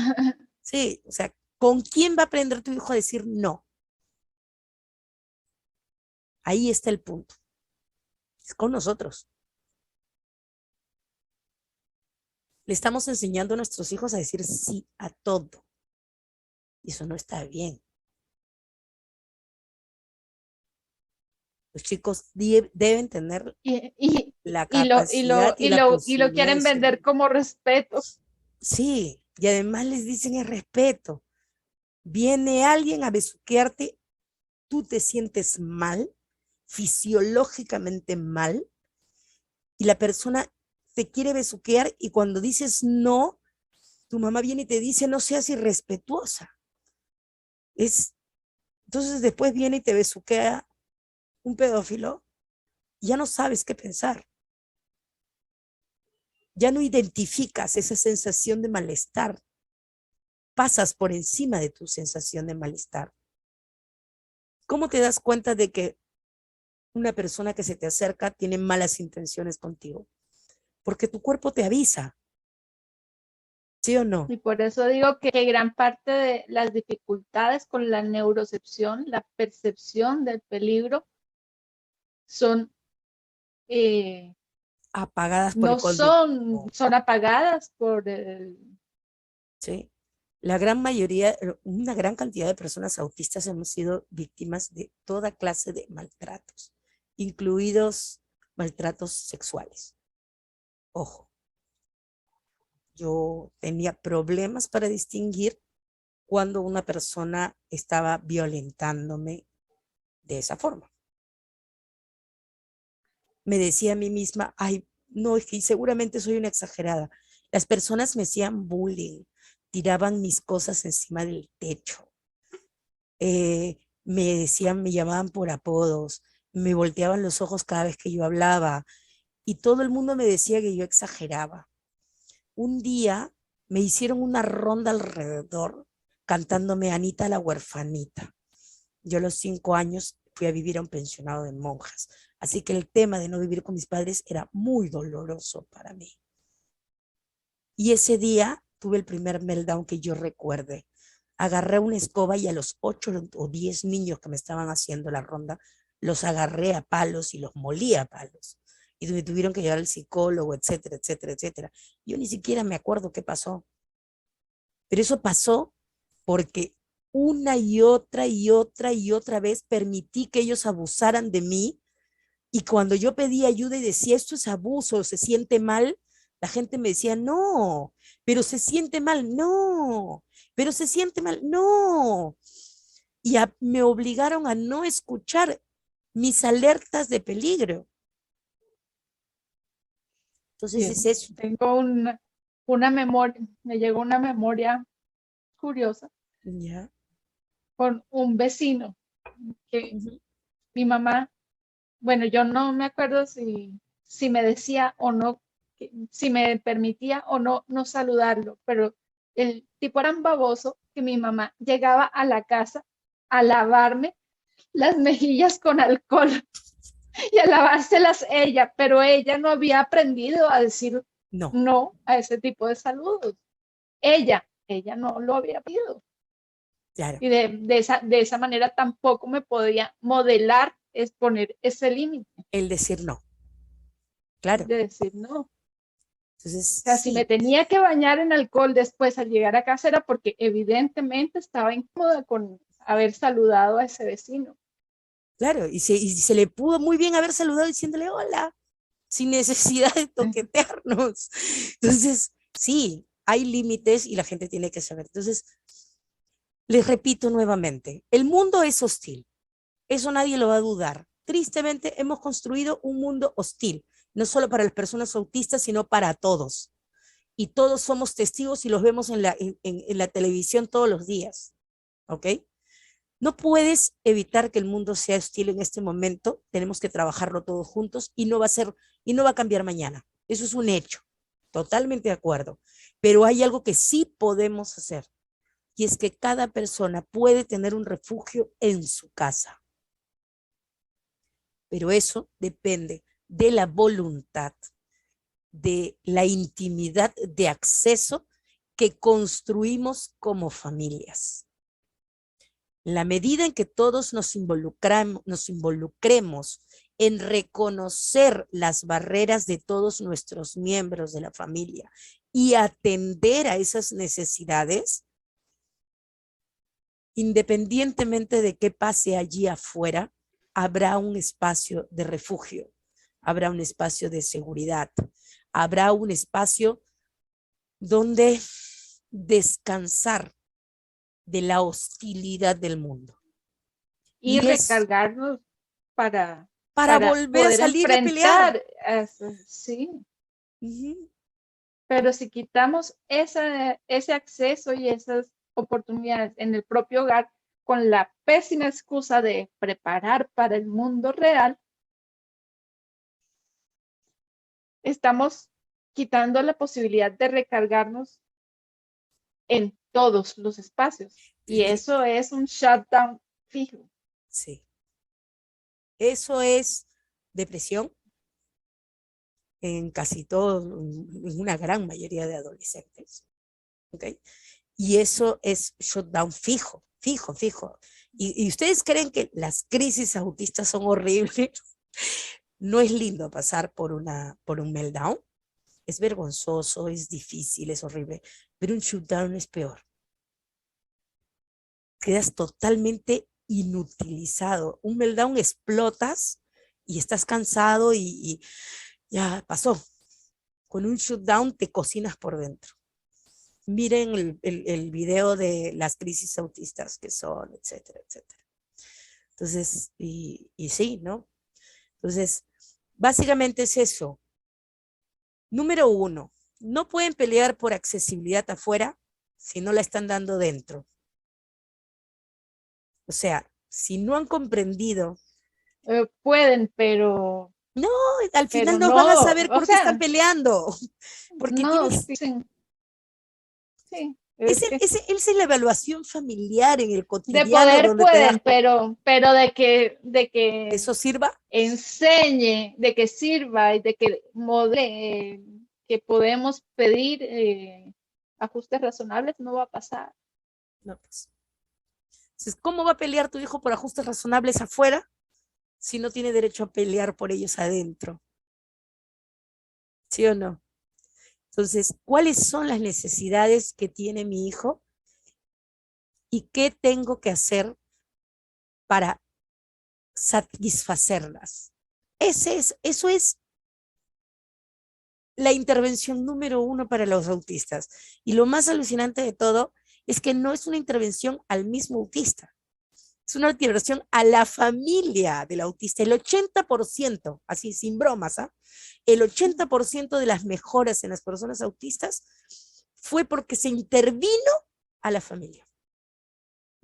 Sí, o sea, ¿con quién va a aprender tu hijo a decir no? Ahí está el punto. Es con nosotros. Le estamos enseñando a nuestros hijos a decir sí a todo. Y eso no está bien. Los chicos deben tener Y, y, la y, lo, y, capacidad lo, y y, la lo, y lo posibilidad de quieren decir vender no. como respeto. Sí, y además les dicen el respeto. Viene alguien a besuquearte, tú te sientes mal, fisiológicamente mal, y la persona te quiere besuquear y cuando dices no, tu mamá viene y te dice no seas irrespetuosa. Es, entonces después viene y te besuquea un pedófilo y ya no sabes qué pensar. Ya no identificas esa sensación de malestar. Pasas por encima de tu sensación de malestar. ¿Cómo te das cuenta de que una persona que se te acerca tiene malas intenciones contigo? Porque tu cuerpo te avisa, ¿sí o no? Y por eso digo que gran parte de las dificultades con la neurocepción, la percepción del peligro, son, Apagadas por el no conductismo, son apagadas por el... ¿sí? La gran mayoría, una gran cantidad de personas autistas hemos sido víctimas de toda clase de maltratos, incluidos maltratos sexuales. Ojo, yo tenía problemas para distinguir cuando una persona estaba violentándome de esa forma. Me decía a mí misma, ay, no, es que seguramente soy una exagerada. Las personas me hacían bullying, tiraban mis cosas encima del techo, me decían, me llamaban por apodos, me volteaban los ojos cada vez que yo hablaba y todo el mundo me decía que yo exageraba. Un día me hicieron una ronda alrededor cantándome Anita la huerfanita. Yo a los 5 años fui a vivir a un pensionado de monjas, así que el tema de no vivir con mis padres era muy doloroso para mí. Y ese día tuve el primer meltdown que yo recuerde. Agarré una escoba y a los 8 o 10 niños que me estaban haciendo la ronda, los agarré a palos y los molí a palos. Y me tuvieron que llevar al psicólogo, etcétera, etcétera, etcétera. Yo ni siquiera me acuerdo qué pasó. Pero eso pasó porque una y otra y otra y otra vez permití que ellos abusaran de mí y cuando yo pedí ayuda y decía esto es abuso, se siente mal, la gente me decía no, pero se siente mal, no, pero se siente mal, no. Y me obligaron a no escuchar mis alertas de peligro. Entonces es Bien, eso. tengo una memoria, me llegó una memoria curiosa. Ya, con un vecino que Ujú. mi mamá, bueno, yo no me acuerdo si me decía o no, si me permitía o no, no saludarlo, pero el tipo era un baboso que mi mamá llegaba a la casa a lavarme las mejillas con alcohol y a lavárselas ella, pero ella no había aprendido a decir No, no a ese tipo de saludos. Ella no lo había pedido. claro, Y de esa manera tampoco me podía modelar, es poner ese límite el decir no, claro. de decir no. O Entonces, sea, si me sí, tenía que bañar en alcohol después al llegar a casa era porque evidentemente estaba incómoda con haber saludado a ese vecino. claro, y se le pudo muy bien haber saludado diciéndole hola, sin necesidad de toquetearnos. Entonces, sí, hay límites y la gente tiene que saber. Entonces, les repito nuevamente, el mundo es hostil, eso nadie lo va a dudar. Tristemente, hemos construido un mundo hostil, no solo para las personas autistas, sino para todos. Y todos somos testigos y los vemos en la televisión todos los días. ¿Ok? No puedes evitar que el mundo sea hostil en este momento. Tenemos que trabajarlo todos juntos y no va a ser, y no va a cambiar mañana. Eso es un hecho. Totalmente de acuerdo. Pero hay algo que sí podemos hacer y es que cada persona puede tener un refugio en su casa. Pero eso depende de la voluntad, de la intimidad de acceso que construimos como familias. En la medida en que todos nos involucremos en reconocer las barreras de todos nuestros miembros de la familia y atender a esas necesidades, independientemente de qué pase allí afuera, habrá un espacio de refugio, habrá un espacio de seguridad, habrá un espacio donde descansar de la hostilidad del mundo. Y Y es recargarnos para, para para volver a poder salir y a pelear. enfrentar eso, sí. Ujú. Pero si quitamos ese acceso y esas oportunidades en el propio hogar con la pésima excusa de preparar para el mundo real, estamos quitando la posibilidad de recargarnos en todos los espacios. Y eso es un shutdown fijo. Sí, eso es depresión en casi todos, en una gran mayoría de adolescentes. ¿Ok? Y eso es shutdown fijo, fijo, fijo. Y ustedes creen que las crisis autistas son horribles. No es lindo pasar por un meltdown. Es vergonzoso, es difícil, es horrible. Pero un shutdown es peor. Quedas totalmente inutilizado. Un meltdown explotas y estás cansado y ya pasó. Con un shutdown te cocinas por dentro. Miren el video de las crisis autistas que son, etcétera, etcétera. Entonces, y sí, ¿no? Entonces, básicamente es eso. Número uno, no pueden pelear por accesibilidad afuera si no la están dando dentro. O sea, si no han comprendido, Pueden, pero, no, al final pero no van a no, saber o por qué están sea, peleando, porque no tienes, dicen, sí, es que esa es la evaluación familiar en el de cotidiano poder donde te das pueden, cuenta pero de que que eso sirva. enseñe, de que sirva y de que modele, que podemos pedir ajustes razonables, no va a pasar. No, pues. Entonces, ¿cómo va a pelear tu hijo por ajustes razonables afuera si no tiene derecho a pelear por ellos adentro? ¿Sí o no? Entonces, ¿cuáles son las necesidades que tiene mi hijo y qué tengo que hacer para satisfacerlas? Eso es la intervención número uno para los autistas. Y lo más alucinante de todo es que no es una intervención al mismo autista, es una intervención a la familia del autista. El 80%, así sin bromas, ¿ah? El 80% de las mejoras en las personas autistas fue porque se intervino a la familia.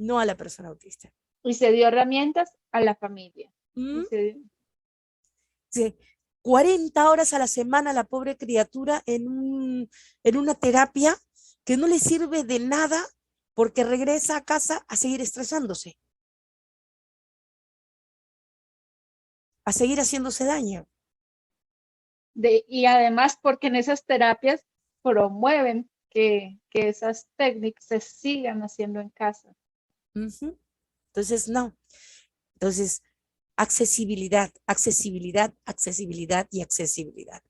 no a la persona autista. Y se dio herramientas a la familia. ¿Mm? Y se- Sí, 40 horas a la semana la pobre criatura en una terapia que no le sirve de nada porque regresa a casa a seguir estresándose, a seguir haciéndose daño. y además porque en esas terapias promueven que esas técnicas se sigan haciendo en casa. Ujú. Entonces, no. Entonces, accesibilidad, accesibilidad, accesibilidad y accesibilidad.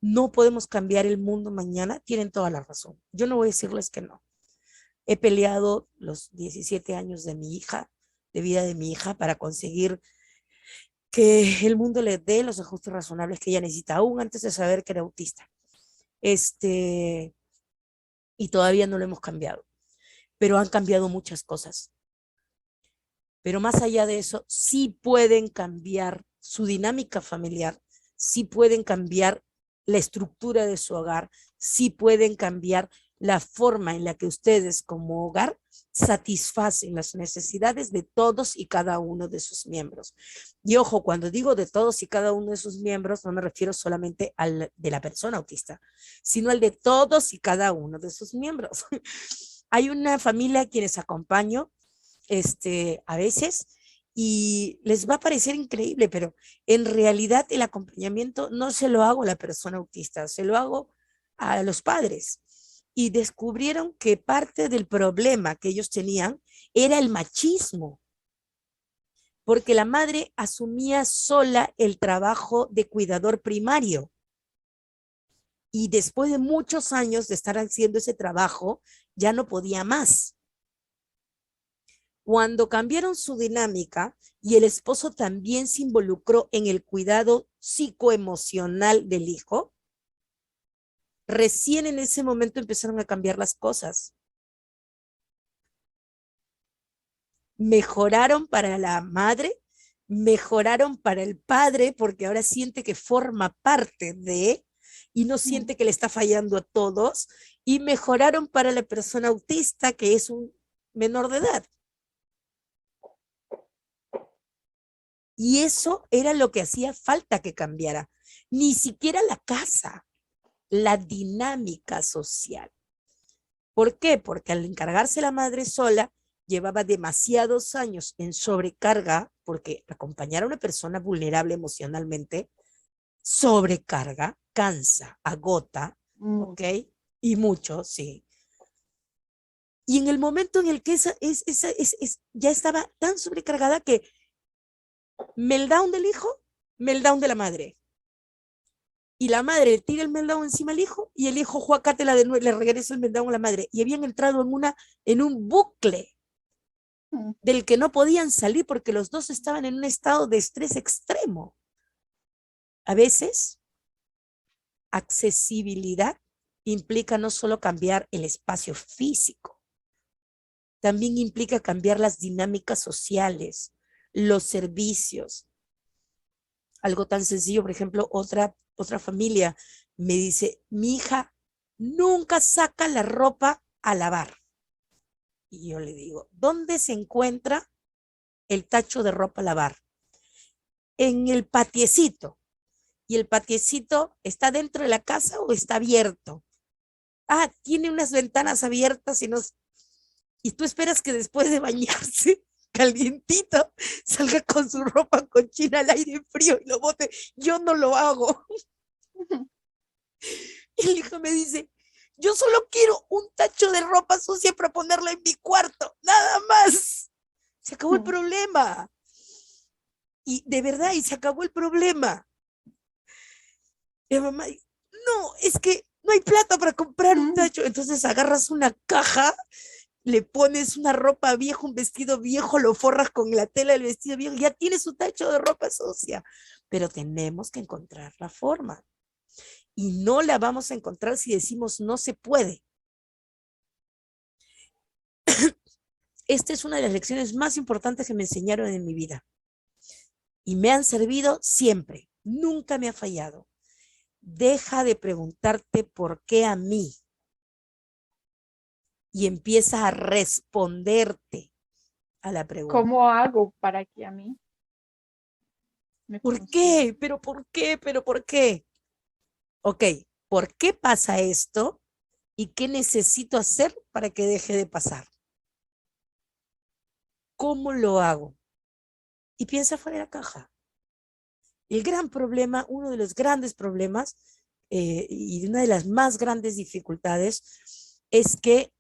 No podemos cambiar el mundo mañana, tienen toda la razón. Yo no voy a decirles que no. He peleado los 17 años de mi hija, de vida de mi hija, para conseguir que el mundo le dé los ajustes razonables que ella necesita, aún antes de saber que era autista. Y todavía no lo hemos cambiado, pero han cambiado muchas cosas. Pero más allá de eso, sí pueden cambiar su dinámica familiar, sí pueden cambiar la estructura de su hogar, sí pueden cambiar la forma en la que ustedes como hogar satisfacen las necesidades de todos y cada uno de sus miembros. Y ojo, cuando digo de todos y cada uno de sus miembros, no me refiero solamente al de la persona autista, sino al de todos y cada uno de sus miembros. Hay una familia a quienes acompaño a veces y les va a parecer increíble, pero en realidad el acompañamiento no se lo hago a la persona autista, se lo hago a los padres. Y descubrieron que parte del problema que ellos tenían era el machismo, porque la madre asumía sola el trabajo de cuidador primario. Y después de muchos años de estar haciendo ese trabajo, ya no podía más. Cuando cambiaron su dinámica y el esposo también se involucró en el cuidado psicoemocional del hijo, recién en ese momento empezaron a cambiar las cosas. Mejoraron para la madre, mejoraron para el padre, porque ahora siente que forma parte de y no siente que le está fallando a todos, y mejoraron para la persona autista, que es un menor de edad. Y eso era lo que hacía falta que cambiara. Ni siquiera la casa, la dinámica social. ¿Por qué? Porque al encargarse la madre sola, llevaba demasiados años en sobrecarga, porque acompañar a una persona vulnerable emocionalmente, sobrecarga, cansa, agota, ¿ok? Y mucho, sí. Y en el momento en el que ya estaba tan sobrecargada que meltdown del hijo, meltdown de la madre. Y la madre le tira el meltdown encima al hijo y el hijo juacátela de nuevo, le regresa el meltdown a la madre. Y habían entrado en un bucle del que no podían salir porque los dos estaban en un estado de estrés extremo. A veces, accesibilidad implica no solo cambiar el espacio físico, también implica cambiar las dinámicas sociales, los servicios. Algo tan sencillo, por ejemplo, otra familia me dice, mi hija nunca saca la ropa a lavar. Y yo le digo, ¿dónde se encuentra el tacho de ropa a lavar? En el patiecito. ¿Y el patiecito está dentro de la casa o está abierto? Ah, tiene unas ventanas abiertas y tú esperas que después de bañarse calientito salga con su ropa cochina al aire frío y lo bote. Yo no lo hago. Y el hijo me dice, yo solo quiero un tacho de ropa sucia para ponerla en mi cuarto, nada más. Se acabó el problema. Y de verdad, y se acabó el problema. Y la mamá dice, no, es que no hay plata para comprar un tacho. Entonces agarras una caja, le pones una ropa vieja, un vestido viejo, lo forras con la tela del vestido viejo, ya tienes su tacho de ropa sucia. Pero tenemos que encontrar la forma. Y no la vamos a encontrar si decimos no se puede. Esta es una de las lecciones más importantes que me enseñaron en mi vida. Y me han servido siempre. Nunca me ha fallado. Deja de preguntarte por qué a mí. Y empieza a responderte a la pregunta. ¿Cómo hago para que a mí me ¿Por funcione? qué? ¿Pero por qué? ¿Pero por qué? Ok, ¿por qué pasa esto? ¿Y qué necesito hacer para que deje de pasar? ¿Cómo lo hago? Y piensa fuera de la caja. El gran problema, uno de los grandes problemas y una de las más grandes dificultades es que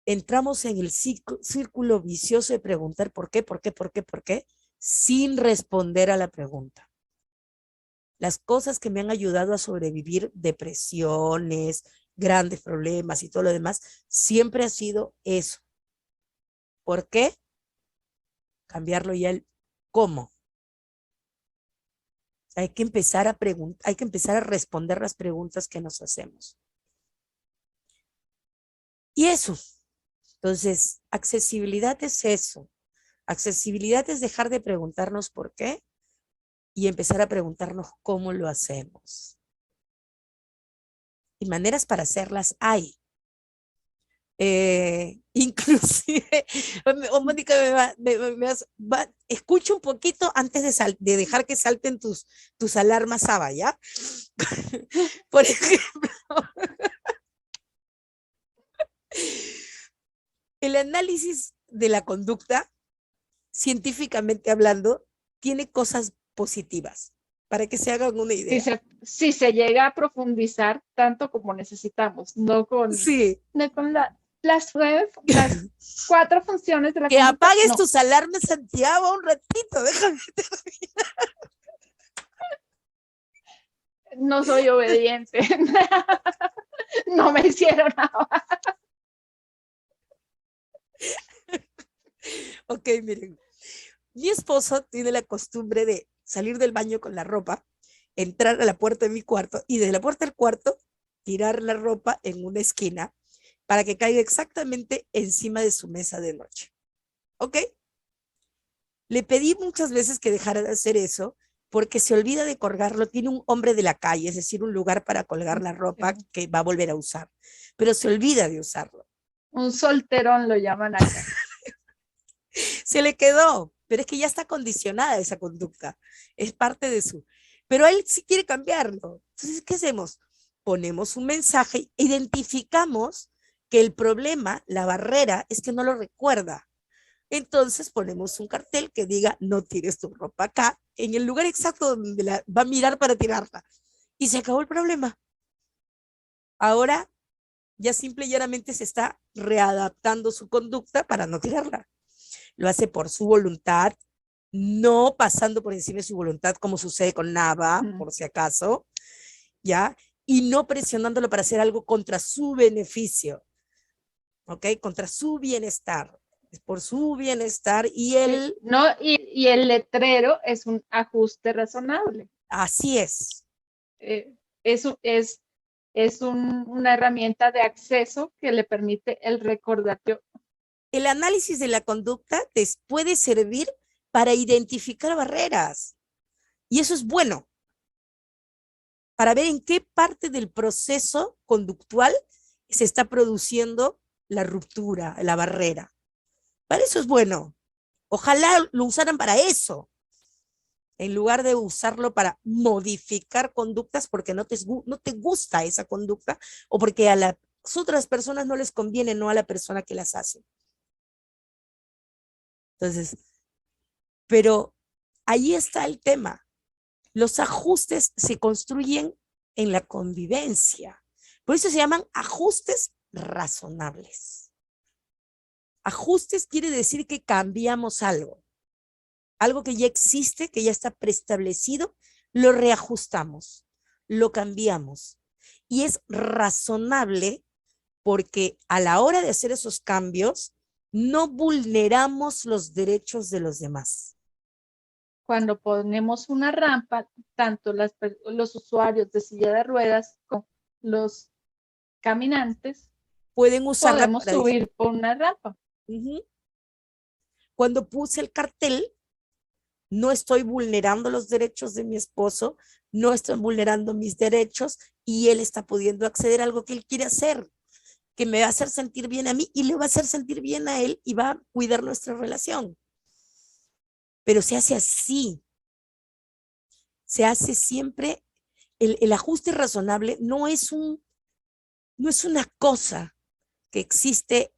entramos en el círculo vicioso de preguntar por qué, por qué, por qué, por qué, sin responder a la pregunta. Las cosas que me han ayudado a sobrevivir depresiones, grandes problemas y todo lo demás, siempre ha sido eso. ¿Por qué? Cambiarlo ya el cómo. Hay que empezar a preguntar, hay que empezar a responder las preguntas que nos hacemos. Y eso. Entonces, accesibilidad es eso. Accesibilidad es dejar de preguntarnos por qué y empezar a preguntarnos cómo lo hacemos. Y maneras para hacerlas hay. Inclusive, Mónica, escucha un poquito antes de dejar que salten tus alarmas, Saba, ¿ya? Por ejemplo, el análisis de la conducta, científicamente hablando, tiene cosas positivas, para que se hagan una idea. Si se llega a profundizar tanto como necesitamos, Sí. no con las 4 funciones de la Que conducta, apagues no. tus alarmas, Santiago, un ratito, déjame terminar. No soy obediente. No me hicieron nada. Ok, miren. Mi esposo tiene la costumbre de salir del baño con la ropa, entrar a la puerta de mi cuarto y desde la puerta del cuarto tirar la ropa en una esquina para que caiga exactamente encima de su mesa de noche. ¿Ok? Le pedí muchas veces que dejara de hacer eso porque se olvida de colgarlo. Tiene un hombre de la calle, es decir, un lugar para colgar la ropa que va a volver a usar, pero se olvida de usarlo. Un solterón lo llaman acá. Se le quedó, pero es que ya está condicionada esa conducta, es parte de su, pero él sí quiere cambiarlo. Entonces, ¿qué hacemos? Ponemos un mensaje, identificamos que el problema, la barrera, es que no lo recuerda. Entonces ponemos un cartel que diga, no tires tu ropa acá, en el lugar exacto donde la va a mirar para tirarla. Y se acabó el problema. Ahora ya simple y llanamente se está readaptando su conducta para no tirarla. Lo hace por su voluntad, no pasando por encima de su voluntad, como sucede con Nava, por si acaso, ¿ya? Y no presionándolo para hacer algo contra su beneficio, ¿ok? Contra su bienestar, es por su bienestar y él... No, y el letrero es un ajuste razonable. Así es. Es una herramienta de acceso que le permite el recordatorio. El análisis de la conducta te puede servir para identificar barreras. Y eso es bueno, para ver en qué parte del proceso conductual se está produciendo la ruptura, la barrera. Para eso es bueno. Ojalá lo usaran para eso, en lugar de usarlo para modificar conductas porque no te gusta esa conducta o porque a las otras personas no les conviene, no a la persona que las hace. Entonces, pero ahí está el tema. Los ajustes se construyen en la convivencia. Por eso se llaman ajustes razonables. Ajustes quiere decir que cambiamos algo. Algo que ya existe, que ya está preestablecido, lo reajustamos, lo cambiamos. Y es razonable porque a la hora de hacer esos cambios, no vulneramos los derechos de los demás. Cuando ponemos una rampa, tanto los usuarios de silla de ruedas como los caminantes pueden usarla podemos para subir por una rampa. Cuando puse el cartel, no estoy vulnerando los derechos de mi esposo, no estoy vulnerando mis derechos y él está pudiendo acceder a algo que él quiere hacer. que me va a hacer sentir bien a mí y le va a hacer sentir bien a él y va a cuidar nuestra relación. Pero se hace así. Se hace siempre, el ajuste razonable no es una cosa que existe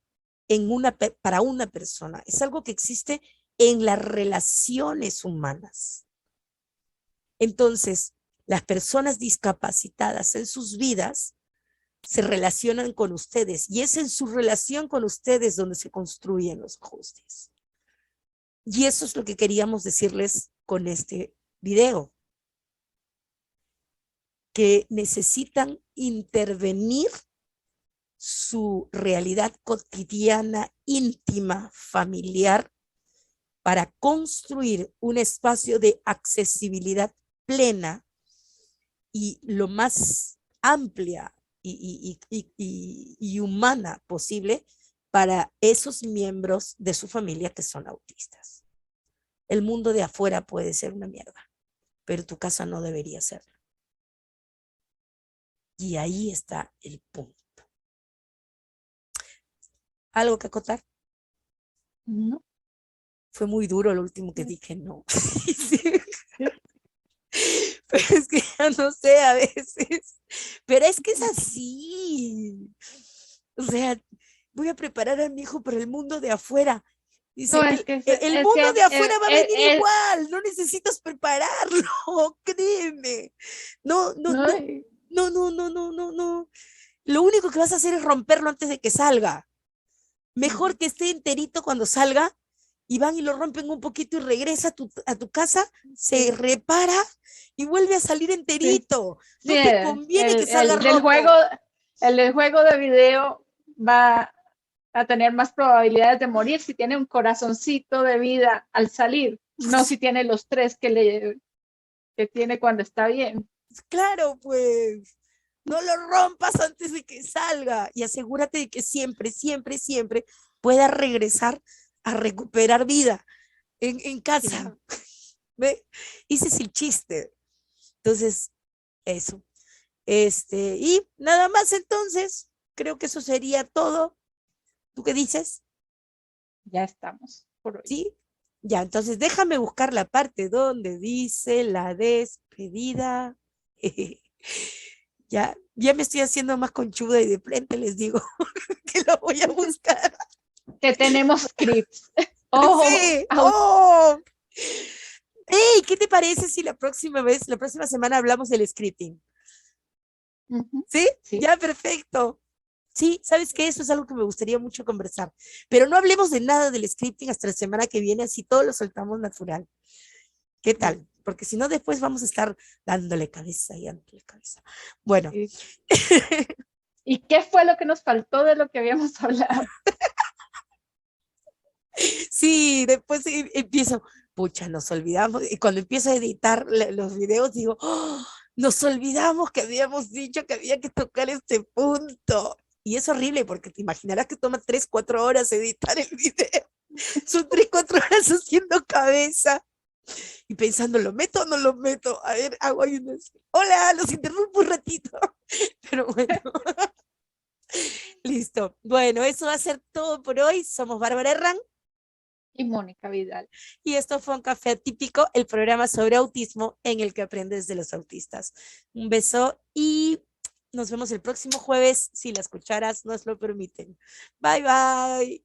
para una persona, es algo que existe en las relaciones humanas. Entonces, las personas discapacitadas en sus vidas se relacionan con ustedes y es en su relación con ustedes donde se construyen los ajustes. Y eso es lo que queríamos decirles con este video, que necesitan intervenir su realidad cotidiana, íntima, familiar, para construir un espacio de accesibilidad plena y lo más amplia y humana posible para esos miembros de su familia que son autistas. El mundo de afuera puede ser una mierda, pero tu casa no debería serlo. Y ahí está el punto. ¿Algo que acotar? No. Fue muy duro lo último que dije, no. Sí. Pero es que ya no sé a veces. Pero es que es así. O sea, voy a preparar a mi hijo para el mundo de afuera. Dice, No, es que, el es mundo que de afuera va a venir igual, no necesitas prepararlo, créeme. No, no, no, no, no, no, no, no, no, no. Lo único que vas a hacer es romperlo antes de que salga. Mejor que esté enterito cuando salga y van y lo rompen un poquito y regresa a tu casa, se repara y vuelve a salir enterito. Sí, No te conviene que salga roto. El del juego de video va a tener más probabilidades de morir si tiene un corazoncito de vida al salir, no si tiene los 3 que tiene cuando está bien. Claro, pues. No lo rompas antes de que salga y asegúrate de que siempre, siempre, siempre pueda regresar a recuperar vida en casa. ¿Ve? Ese es el chiste. Entonces, eso. Y nada más entonces, creo que eso sería todo. ¿Tú qué dices? Ya estamos por hoy. Sí, ya, entonces déjame buscar la parte donde dice la despedida. Ya me estoy haciendo más conchuda y de frente les digo que lo voy a buscar. Que tenemos scripts. Oh, sí, oh. Hey, ¿qué te parece si la próxima semana hablamos del scripting? ¿Sí? Sí. Ya, perfecto. Sí, ¿sabes qué? Eso es algo que me gustaría mucho conversar. Pero no hablemos de nada del scripting hasta la semana que viene, así todo lo soltamos natural. ¿Qué tal? Porque si no, después vamos a estar dándole cabeza y dándole cabeza. Bueno. ¿Y qué fue lo que nos faltó de lo que habíamos hablado? Sí, después empiezo, pucha, nos olvidamos. Y cuando empiezo a editar los videos, digo, oh, nos olvidamos que habíamos dicho que había que tocar este punto. Y es horrible porque te imaginarás que toma 3, 4 horas editar el video. Son 3, 4 horas haciendo cabeza y pensando, ¿lo meto o no lo meto? A ver, hago ahí unas. Hola, los interrumpo un ratito. Pero bueno. Listo. Bueno, eso va a ser todo por hoy. Somos Bárbara Herrán y Mónica Vidal. Y esto fue Un Café Atípico, el programa sobre autismo en el que aprendes de los autistas. Un beso y nos vemos el próximo jueves, si las cucharas nos lo permiten. Bye, bye.